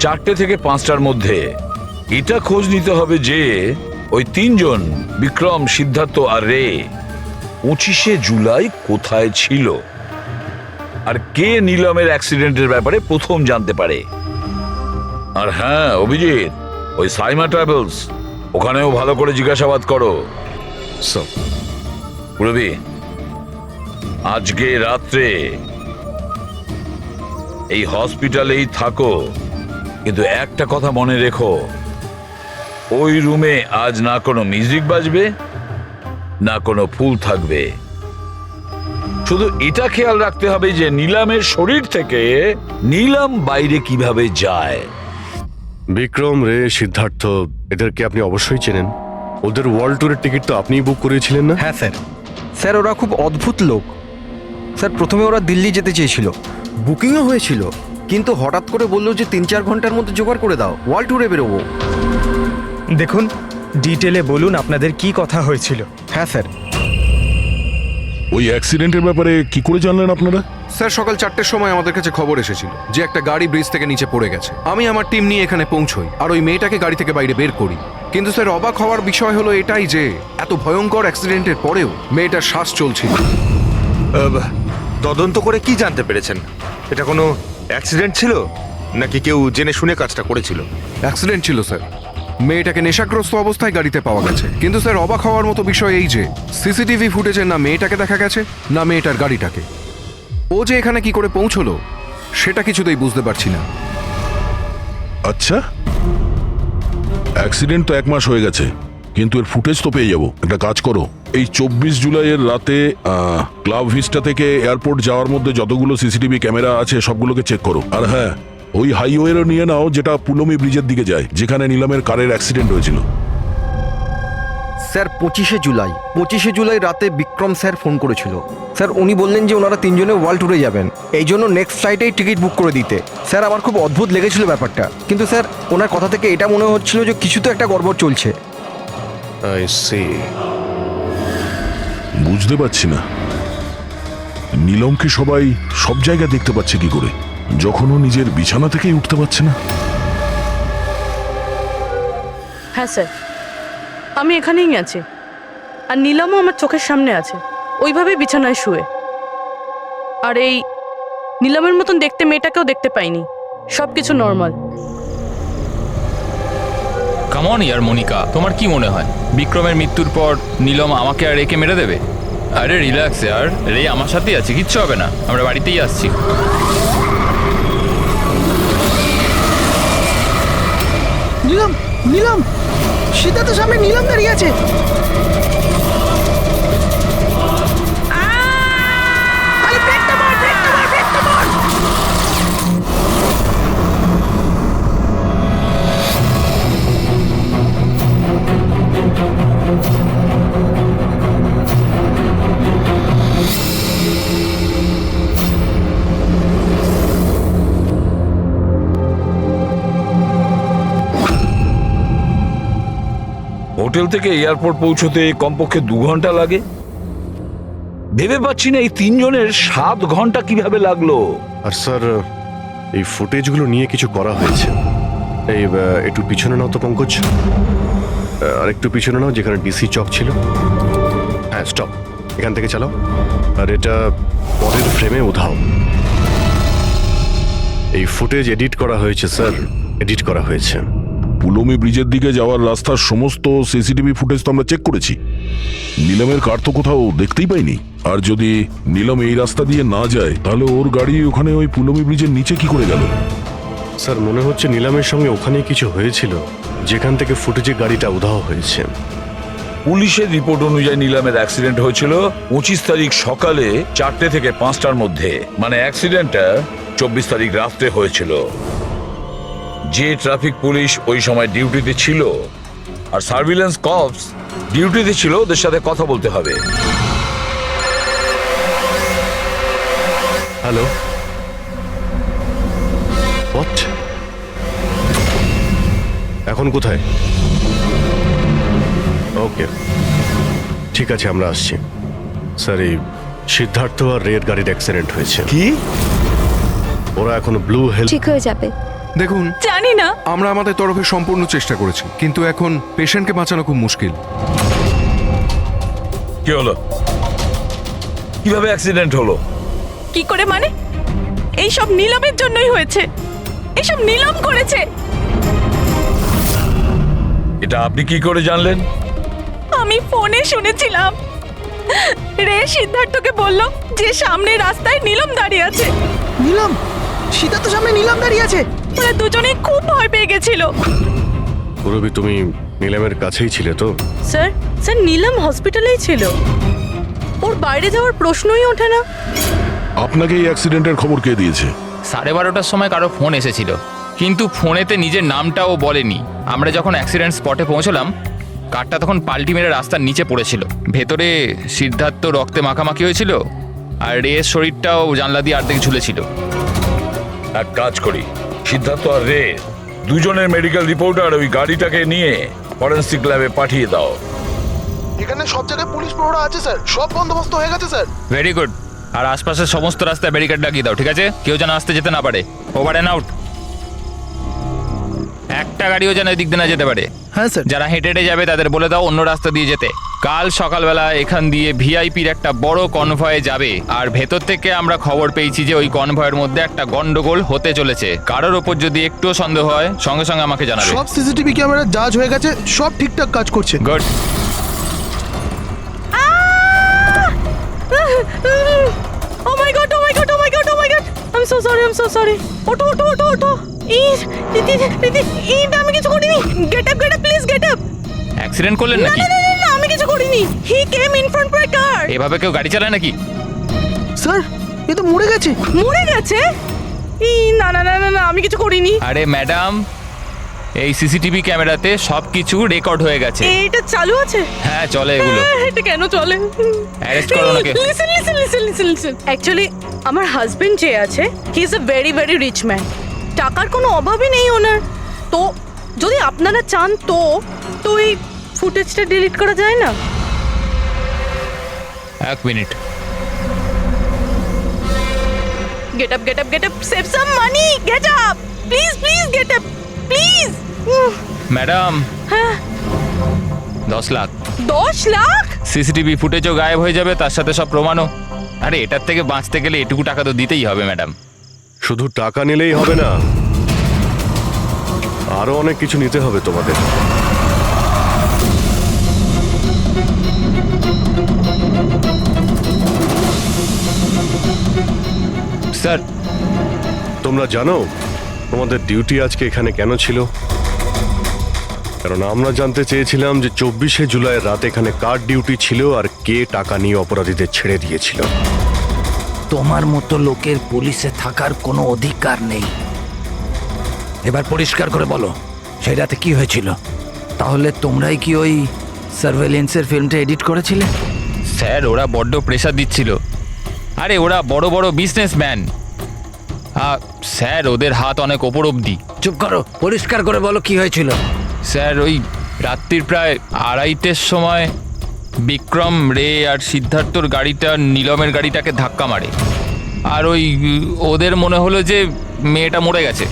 4টে থেকে 5টার মধ্যে। এটা খোঁজ নিতে হবে যে ওই 3 জন বিক্রম, সিদ্ধার্থ আর রে 25শে জুলাই কোথায় ছিল, আর কে নিলামের অ্যাক্সিডেন্টের ব্যাপারে প্রথম জানতে পারে। আর হ্যাঁ অভিজিৎ, ওই সাইমা ট্রাভেলস, ওখানেও ভালো করে জিজ্ঞাসাবাদ করো। রবি, আজকে রাত্রে এই হসপিটালেই থাকো, কিন্তু একটা কথা মনে রেখো, ওই রুমে আজ না কোনো মিউজিক বাজবে না কোনো ফুল থাকবে। শুধু এটা খেয়াল রাখতে হবে যে নিলামের শরীর থেকে নিলাম বাইরে কিভাবে যায়। বিক্রম, রে, সিদ্ধার্থ, এদেরকে আপনি অবশ্যই চেনেন। ওদের ওয়ার্ল্ড ট্যুরের টিকিট তো আপনিই বুক করিয়েছিলেন না? হ্যাঁ স্যার। স্যার ওরা খুব অদ্ভুত লোক। স্যার প্রথমে ওরা দিল্লি যেতে চেয়েছিল, বুকিংও হয়েছিল, কিন্তু হঠাৎ করে বললো যে 3-4 ঘন্টার মধ্যে জোগাড় করে দাও, ওয়ার্ল্ড ট্যুরে বেরোবো। দেখুন, ডিটেলে বলুন আপনাদের কি কথা হয়েছিল। হ্যাঁ স্যার। ওই অ্যাক্সিডেন্টের ব্যাপারে কি করে জানলেন আপনারা? স্যার সকাল 4টের সময় আমাদের কাছে খবর এসেছিল যে একটা গাড়ি ব্রিজ থেকে নিচে পড়ে গেছে। আমি আমার টিম নিয়ে এখানে পৌঁছই আর ওই মেয়েটাকে গাড়ি থেকে বাইরে বের করি। কিন্তু স্যার অবাক হওয়ার বিষয় হলো এটাই যে এত ভয়ঙ্কর অ্যাক্সিডেন্টের পরেও মেয়েটার শ্বাস চলছিল। তদন্ত করে কি জানতে পেরেছেন? এটা কোনো অ্যাক্সিডেন্ট ছিল নাকি কেউ জেনে শুনে কাজটা করেছিল? অ্যাক্সিডেন্ট ছিল স্যার। মেয়েটাকে নেশাগ্রস্ত অবস্থায় গাড়িতে পাওয়া গেছে, কিন্তু স্যার অবাক হওয়ার মতো বিষয় এই যে সিসিটিভি ফুটেজে না মেয়েটাকে দেখা গেছে না মেয়েটার গাড়িটাকে। ও যে এখানে কি করে পৌঁছলো সেটা কিছুতেই বুঝতে পারছি না। আচ্ছা, অ্যাক্সিডেন্ট তো 1 মাস হয়ে গেছে, কিন্তু এর ফুটেজ তো পেয়ে যাবো। একটা কাজ করো, এই 24 জুলাইয়ের রাতে ক্লাব ভিস্টা থেকে এয়ারপোর্ট যাওয়ার মধ্যে যতগুলো সিসিটিভি ক্যামেরা আছে সবগুলোকে চেক করো। আর হ্যাঁ, ওই হাইওয়েরও নিয়ে নাও যেটা পুলমি ব্রিজের দিকে যায়, যেখানে নিলামের কারের অ্যাক্সিডেন্ট হয়েছিল। স্যার 25শে জুলাই রাতে বিক্রম স্যার ফোন করেছিল। স্যার উনি বললেন যে ওনারা তিনজনে ওয়ার্ল্ড ট্যুরে যাবেন, এই জন্য নেক্সট ফ্লাইটেই টিকিট বুক করে দিতে। স্যার আমার খুব অদ্ভুত লেগেছিল ব্যাপারটা, কিন্তু স্যার ওনার কথা থেকে এটা মনে হচ্ছিল যে কিছু তো একটা গড়বড় চলছে। I see. বুঝতে পারছি না নীলমকে সবাই সব জায়গায় দেখতে পাচ্ছে কি করে, যখন ও নিজের বিছানা থেকেই উঠতে পারছে না। হ্যাঁ স্যার, আমি এখানেই আছি, আর নীলমও আমার চোখের সামনে আছে, ওইভাবে বিছানায় শুয়ে। আর এই নীলমের মতন দেখতে মেয়েটাকেও দেখতে পাইনি, সব কিছু নর্মাল। কামন ইয়ার মনিকা, তোমার কি মনে হয় বিক্রমের মৃত্যুর পর নীলম আমাকে আর রেকে মেরে দেবে? আরে রিল্যাক্স ইয়ার, রে আমার সাথেই আছে, কিচ্ছু হবে না, আমরা বাড়িতেই আসছি। নীলম, নীলম, সিদ্ধার্থ সামনে নীলম দাঁড়িয়ে আছে। হোটেল থেকে এয়ারপোর্ট পৌঁছতে কমপক্ষে 2 ঘন্টা লাগে। ভেবে পাচ্ছি না এই তিনজনের 7 ঘন্টা কিভাবে লাগলো। আর স্যার এই ফুটেজগুলো নিয়ে কিছু করা হয়েছে। এই একটু পিছনে নাও তো পঙ্কজ, আর একটু পিছনে নাও যেখানে ডিসি চক ছিল। হ্যাঁ স্টপ, এখান থেকে চালাও। আর এটা পরের ফ্রেমে উধাও। এই ফুটেজ এডিট করা হয়েছে স্যার, এডিট করা হয়েছে। পুলমি ব্রিজের দিকে যাওয়ার রাস্তার সমস্ত সিসিটিভি ফুটেজ তো আমরা চেক করেছি, নীলমের কার তো কোথাও দেখতেই পাইনি। আর যদি নীলম এই রাস্তা দিয়ে না যায় তাহলে ওর গাড়ি ওখানে ওই পুলমি ব্রিজের নিচে কি করে গেল? স্যার মনে হচ্ছে নীলামের সঙ্গে ওখানেই কিছু হয়েছিল, যেখান থেকে ফুটেজে গাড়িটা উধাও হয়েছে। পুলিশের রিপোর্ট অনুযায়ী নীলামের অ্যাক্সিডেন্ট হয়েছিল 25 তারিখ সকালে 4টে থেকে 5টার মধ্যে, মানে অ্যাক্সিডেন্টটা 24 তারিখ রাত্রে হয়েছিল। যে ট্রাফিক পুলিশ ওই সময় ডিউটিতে ছিল আর সার্ভিলেন্স কপস ডিউটিতে ছিল, ওদের সাথে কথা বলতে হবে। Hello, what? এখন কোথায়? ওকে, ঠিক আছে, আমরা আসছি। স্যার এই সিদ্ধার্থ আর রের গাড়ির অ্যাক্সিডেন্ট হয়েছে। কি? ওরা এখন ব্লু হেলথ। ঠিক হয়ে যাবে। দেখুন, জানি না, আমরা আমাদের তরফে সম্পূর্ণ চেষ্টা করেছি, কিন্তু এখন পেশেন্টকে বাঁচানো খুব মুশকিল। কি হলো? কিভাবে অ্যাক্সিডেন্ট হলো? কি করে মানে? এই সব নীলমের জন্যই হয়েছে, এইসব নীলম করেছে। এটা আপনি কি করে জানলেন? আমি ফোনে শুনেছিলাম, রে সিদ্ধার্থকে বলল যে সামনে রাস্তায় নীলম দাঁড়িয়ে আছে। নীলম, সিদ্ধার্থ সামনে নীলম দাঁড়িয়ে আছে। ওরা দুজনেই খুব ভয় পেয়ে গেছিল। পুরবি তুমি নীলামের কাছেই ছিলে তো? স্যার, স্যার নীলম হসপিটালেই ছিল, ওর বাইরে যাওয়ার প্রশ্নই ওঠে না। আপনাকে এই অ্যাক্সিডেন্টের খবর কে দিয়েছে? 12:30টার সময় কারো ফোন এসেছিল, কিন্তু ফোনেতে নিজের নামটাও বলেনি। আমরা যখন অ্যাক্সিডেন্ট স্পটে পৌঁছলাম, কারটা তখন পাল্টি মেরে রাস্তার নিচে পড়েছিল। ভেতরে সিদ্ধার্থ রক্তে মাখামাখি হয়েছিল, আর রের শরীরটাও জানলা দিয়ে অর্ধেক ঝুলেছিল। এক কাজ করি, সিদ্ধার্থ আর রে দুজনের মেডিকেল রিপোর্ট আর ওই গাড়িটাকে নিয়ে ফরেন্সিক ল্যাবে পাঠিয়ে দাও। এখানে সব জায়গায় পুলিশ প্রহরা আছে স্যার, সব বন্দোবস্ত হয়ে গেছে স্যার। Very good. আর আশপাশের সমস্ত রাস্তায় ব্যারিকেড লাগিয়ে দাও, ঠিক আছে? কেউ যেন আসতে যেতে না পারে। Over and out. একটা গাড়িও যেন এদিক দিয়ে না যেতে পারে। হ্যাঁ স্যার। যারা হেঁটে হেঁটে যাবে তাদের বলে দাও অন্য রাস্তা দিয়ে যেতে। কাল সকালবেলা এখান দিয়ে ভিআইপির একটা বড় কনভয় যাবে, আর ভেতর থেকে আমরা খবর পেয়েছি যে ওই কনভয়ের মধ্যে একটা গন্ডগোল হতে চলেছে। কারোর ওপর যদি একটু সন্দেহ হয় সঙ্গে সঙ্গে আমাকে জানাবে। সব সিসিটিভি ক্যামেরা জাজ হয়ে গেছে, সব ঠিকঠাক কাজ করছে। Good. Oh my god, oh my god, oh my god, oh my god, I am so sorry, I am so sorry. ওঠো ওঠো ওঠো ওঠো। আমি কিছু করিনি। Get up, get up, please get up. Accident করলেন নাকি? না না না, আমি কিছু করিনি। He came in front by car. এভাবে কেউ গাড়ি চালায় নাকি? স্যার, এ তো মরে গেছে। মরে গেছে? না না না না না, আমি কিছু করিনি। আরে ম্যাডাম, এই সিসিটিভি ক্যামেরাতে সবকিছু রেকর্ড হয়ে গেছে। এটা চালু আছে? হ্যাঁ চলে এগুলো। এটা কেন চলে? অ্যারেস্ট করো ওনাকে। লিসেন অ্যাকচুয়ালি আমার হাজবেন্ড যে আছে he is a very very rich man. টাকার কোনো অভাবই নেই ওনার। তো যদি আপনারা চান তো এই ফুটেজটা ডিলিট করা যায় না? এক minute. Get up, save some money, get up, please, get up, please. Madam হ্যাঁ 10 লাখ। 10 লাখ? সিসিটিভি ফুটেজও গায়েব হয়ে যাবে, তার সাথে সব প্রমাণও। আরে এটার থেকে বাঁচতে গেলে এটুকু টাকা তো দিতেই হবে ম্যাডাম। শুধু টাকা নিলেই হবে না, আরো অনেক কিছু নিতে হবে তোমাদের। স্যার তোমরা জানো তোমাদের ডিউটি আজকে এখানে কেন ছিল? কারণ আমরা জানতে চেয়েছিলাম যে 24শে জুলাই রাত এখানে কার ডিউটি ছিল আর কে টাকা নিয়ে অপরাধীদের ছেড়ে দিয়েছিল। তোমার মতো লোকের পুলিশে থাকার কোনো অধিকার নেই। এবার পরিষ্কার করে বলো সেই রাতে কি হয়েছিল? তাহলে তোমরাই কি ওই সার্ভেলেন্সের ফিল্মটা এডিট করেছিলে? স্যার ওরা বড্ড প্রেশার দিচ্ছিল। আরে ওরা বড় বড় বিজনেসম্যান, স্যার ওদের হাত অনেক ওপর অবধি। চুপ করো, পরিষ্কার করে বলো কি হয়েছিল। স্যার ওই রাত্রির প্রায় 2:30টার সময় বিক্রম, রে আর সিদ্ধার্থর গাড়িটা নীলমের গাড়িটাকে ধাক্কা মারে। আর ওই ওদের মনে হলো যে মেয়েটা মরে গেছে।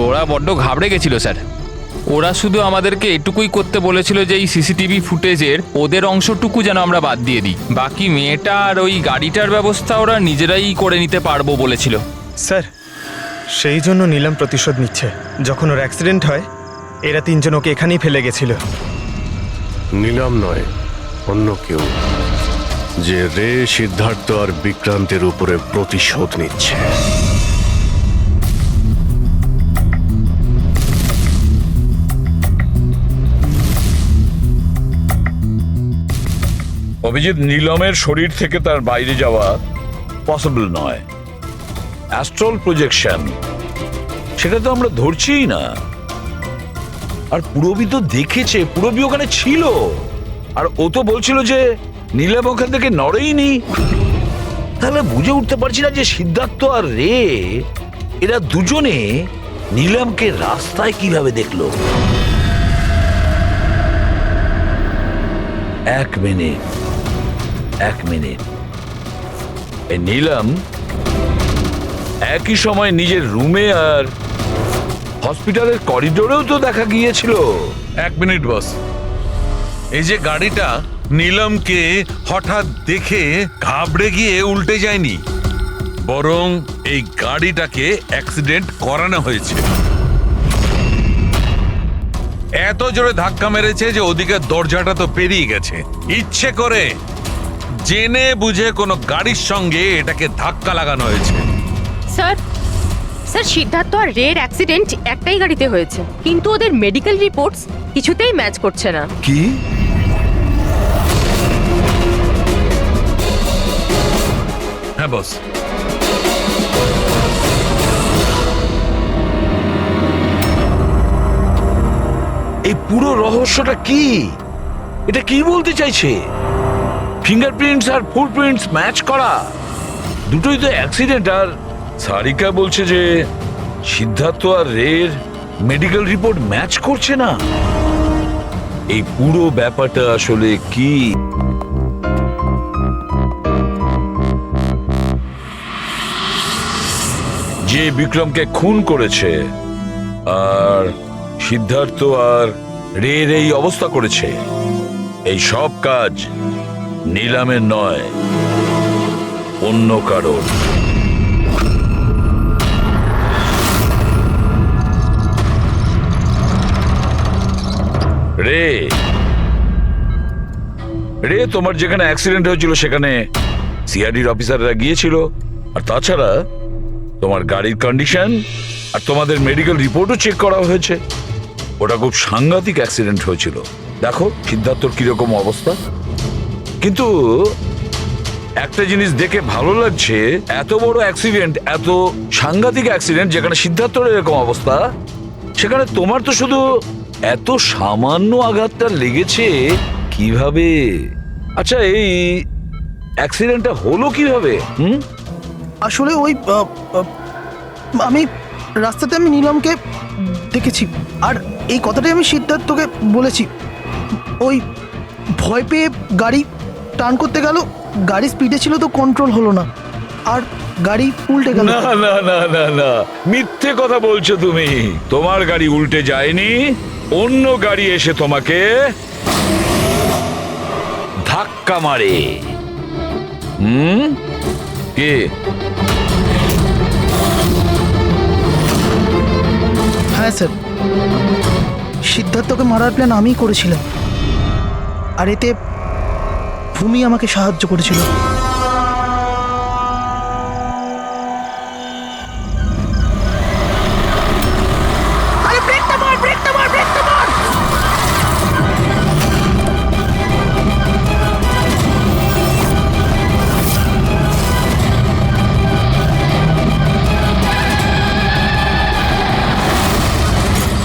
ওরা বড্ড ঘাবড়ে গেছিল স্যার। ওরা শুধু আমাদেরকে এটুকুই করতে বলেছিল যে এই সিসিটিভি ফুটেজের ওদের অংশটুকু যেন আমরা বাদ দিয়ে দিই, বাকি মেয়েটা আর ওই গাড়িটার ব্যবস্থা ওরা নিজেরাই করে নিতে পারবো বলেছিল। স্যার সেই জন্য নীলম প্রতিশোধ নিচ্ছে। যখন ওর অ্যাক্সিডেন্ট হয় এরা তিনজন ওকে এখানেই ফেলে গেছিল। নীলম নয়, অন্য কেউ, যে রে, সিদ্ধার্থ আর বিক্রান্তের উপরে প্রতিশোধ নিচ্ছে। অভিজিৎ, নীলমের শরীর থেকে তার বাইরে যাওয়া পসিবল নয়। অ্যাস্ট্রাল প্রজেকশন সেটা তো আমরা ধরছিই না। আর পুরবি তো দেখেছে, পুরবি ওখানে ছিল, আর ও তো বলছিল যে নীলম ওখান থেকে নড়েইনি। তাহলে বুঝে উঠতে পারছি না যে সিদ্ধার্থ আর রে এরা দুজনে নীলমকে রাস্তায় কিভাবে দেখলো। এক মিনিট, এই নীলম একই সময় নিজের রুমে আর হসপিটালের করিডোরেও তো দেখা গিয়েছিল। এক মিনিট বস, এই যে গাড়িটা নীলমকে হঠাৎ দেখে ঘাবড়ে গিয়ে উল্টে যায়নি, বরং এই গাড়িটাকে অ্যাক্সিডেন্ট করানো হয়েছে। এত জোরে ধাক্কা মেরেছে যে ওদিকে দরজাটা তো পেরিয়ে গেছে। ইচ্ছে করে জেনে বুঝে কোনো গাড়ির সঙ্গে এটাকে ধাক্কা লাগানো হয়েছে। স্যার সিদ্ধার্থ আর রের অ্যাক্সিডেন্ট একটাই গাড়িতে হয়েছে, কিন্তু ওদের মেডিকেল রিপোর্টস কিছুতেই ম্যাচ করছে না। কি? হ্যাঁ বস, এই পুরো রহস্যটা কি? এটা কি বলতে চাইছে? ফিঙ্গারপ্রিন্টস আর ফুটপ্রিন্টস ম্যাচ করা, দুটোই তো অ্যাক্সিডেন্ট। আর সারিকা বলছে যে সিদ্ধার্থ আর রের মেডিকেল রিপোর্ট ম্যাচ করছে না। এই পুরো ব্যাপারটা আসলে কি? যে বিক্রমকে খুন করেছে আর সিদ্ধার্থ আর রের এই অবস্থা করেছে, এই সব কাজ নীলমের নয়, অন্য কারোর। রে তোমার যেখানে অ্যাক্সিডেন্ট হয়েছিল সেখানে সিআইডির অফিসাররা গিয়েছিল। আর তাছাড়া তোমার গাড়ির কন্ডিশন আর তোমাদের মেডিকেল রিপোর্টও চেক করা হয়েছে। ওটা খুব সাংঘাতিক অ্যাক্সিডেন্ট হয়েছিল। দেখো সিদ্ধার্থর কিরকম অবস্থা। কিন্তু একটা জিনিস দেখে ভালো লাগছে, এত বড় অ্যাক্সিডেন্ট, এত সাংঘাতিক অ্যাক্সিডেন্ট যেখানে সিদ্ধার্থর এরকম অবস্থা, সেখানে তোমার তো শুধু এত সামান্য আঘাতটা লেগেছে কিভাবে? আচ্ছা, এই অ্যাক্সিডেন্টটা হলো কিভাবে? আসলে ওই আমি রাস্তাতে আমি নীলমকে দেখেছি, আর এই কথাটাই আমি সিদ্ধার্থকে বলেছি। ওই ভয় পেয়ে গাড়ি টার্ন করতে গেল, গাড়ি স্পিডে ছিল তো কন্ট্রোল হলো না, আর গাড়ি উল্টে গেল। না না না না না, মিথ্যে কথা বলছো তুমি। তোমার গাড়ি উল্টে যায়নি, অন্য গাড়ি এসে তোমাকে ধাক্কা মারে। কে? হ্যাঁ স্যার, সিদ্ধার্থকে মারার প্ল্যান আমিই করেছিলাম, আর এতে ভূমি আমাকে সাহায্য করেছিল।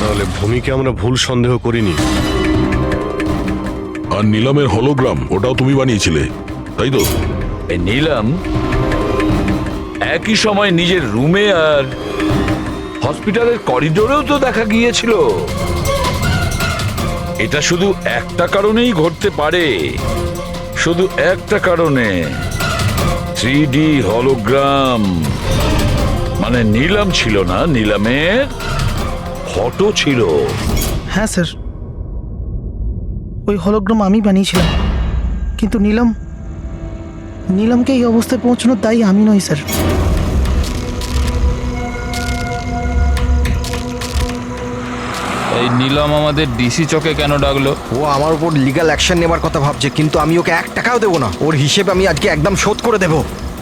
তাহলে ভূমিকে আমরা ভুল সন্দেহ করিনি। আর নিলামের হলোগ্রাম ওটাও তুমি বানিয়েছিলে, তাই তো? এই নিলাম একই সময় নিজের রুমে আর হসপিটালের করিডোরেও তো দেখা গিয়েছিল। এটা শুধু একটা কারণেই ঘটতে পারে, শুধু একটা কারণে। 3D হলোগ্রাম মানে নিলাম ছিল না, নিলামের ফটো ছিল। হ্যাঁ স্যার, ওই হলোগ্রাম আমি বানিয়েছিলাম, কিন্তু নীলমকে এই অবস্থায় পৌঁছানোর দায়ী আমি নই স্যার। এই নিলাম আমাদের ডিসি চকে কেন ডাকলো? ও আমার উপর লিগ্যাল অ্যাকশন নেবার কথা ভাবছে, কিন্তু আমি ওকে 1 টাকাও দেবো না। ওর হিসেব আমি আজকে একদম শোধ করে দেবো।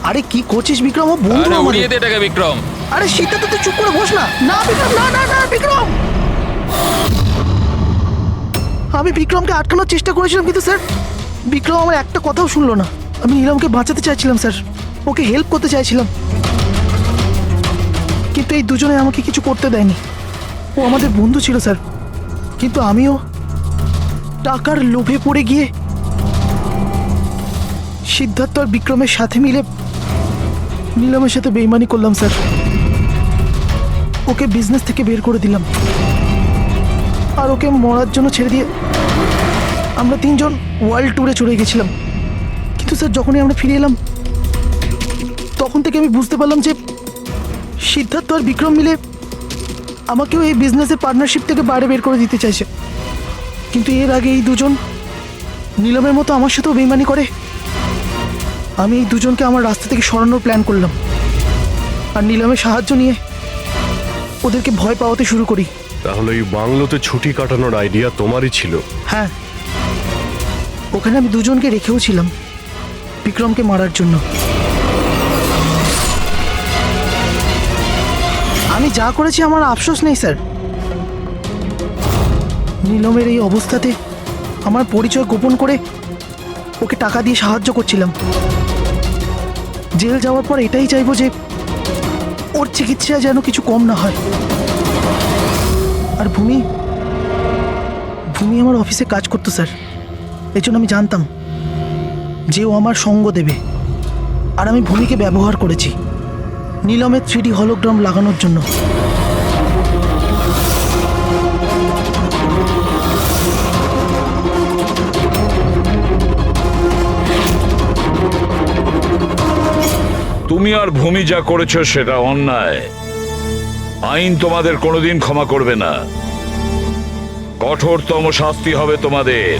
আরে কি করছিস বিক্রম? ও বন্ধু আরে আমাদের। উড়িয়ে দে এটাকে বিক্রম। আরে সেটা তো তুই চুপ করে বস না। না বিক্রম, না না না বিক্রম। আমি বিক্রমকে আটকানোর চেষ্টা করেছিলাম, কিন্তু স্যার বিক্রম আমার একটা কথাও শুনলো না। আমি নীলমকে বাঁচাতে চাইছিলাম স্যার, ওকে হেল্প করতে চাইছিলাম, কিন্তু এই দুজনে আমাকে কিছু করতে দেয়নি। ও আমাদের বন্ধু ছিল স্যার, কিন্তু আমিও টাকার লোভে পড়ে গিয়ে সিদ্ধার্থ আর বিক্রমের সাথে মিলে নীলমের সাথে বেইমানি করলাম স্যার। ওকে বিজনেস থেকে বের করে দিলাম, আর ওকে মরার জন্য ছেড়ে দিয়ে আমরা 3 জন ওয়ার্ল্ড ট্যুরে চলে গেছিলাম। কিন্তু স্যার যখনই আমরা ফিরে এলাম, তখন থেকে আমি বুঝতে পারলাম যে সিদ্ধার্থ আর বিক্রম মিলে আমাকেও এই বিজনেসের পার্টনারশিপ থেকে বাইরে বের করে দিতে চাইছে। কিন্তু এর আগে এই দুজন নীলমের মতো আমার সাথেও বেইমানি করে। আমি এই দুজনকে আমার রাস্তা থেকে সরানোর প্ল্যান করলাম, আর নীলমের সাহায্য নিয়ে ওদেরকে ভয় পাওয়াতে শুরু করি। তাহলে এই বাংলোতে ছুটি কাটানোর আইডিয়া তোমারই ছিল? হ্যাঁ, ওখানে আমি দুজনকে রেখেও ছিলাম বিক্রমকে মারার জন্য। আমি যা করেছি আমার আফসোস নেই স্যার। নীলমের এই অবস্থাতে আমার পরিচয় গোপন করে ওকে টাকা দিয়ে সাহায্য করছিলাম। জেল যাওয়ার পর এটাই চাইবো যে ওর চিকিৎসা যেন কিছু কম না হয়। আর ভূমি আমার অফিসে কাজ করতো স্যার, এই জন্য আমি জানতাম যে ও আমার সঙ্গ দেবে, আর আমি ভূমিকে ব্যবহার করেছি নীলমের 3D হলোগ্রাম লাগানোর জন্য। তুমি আর ভূমি যা করেছো সেটা অন্যায়। আইন তোমাদের কোনোদিন ক্ষমা করবে না, কঠোরতম শাস্তি হবে তোমাদের।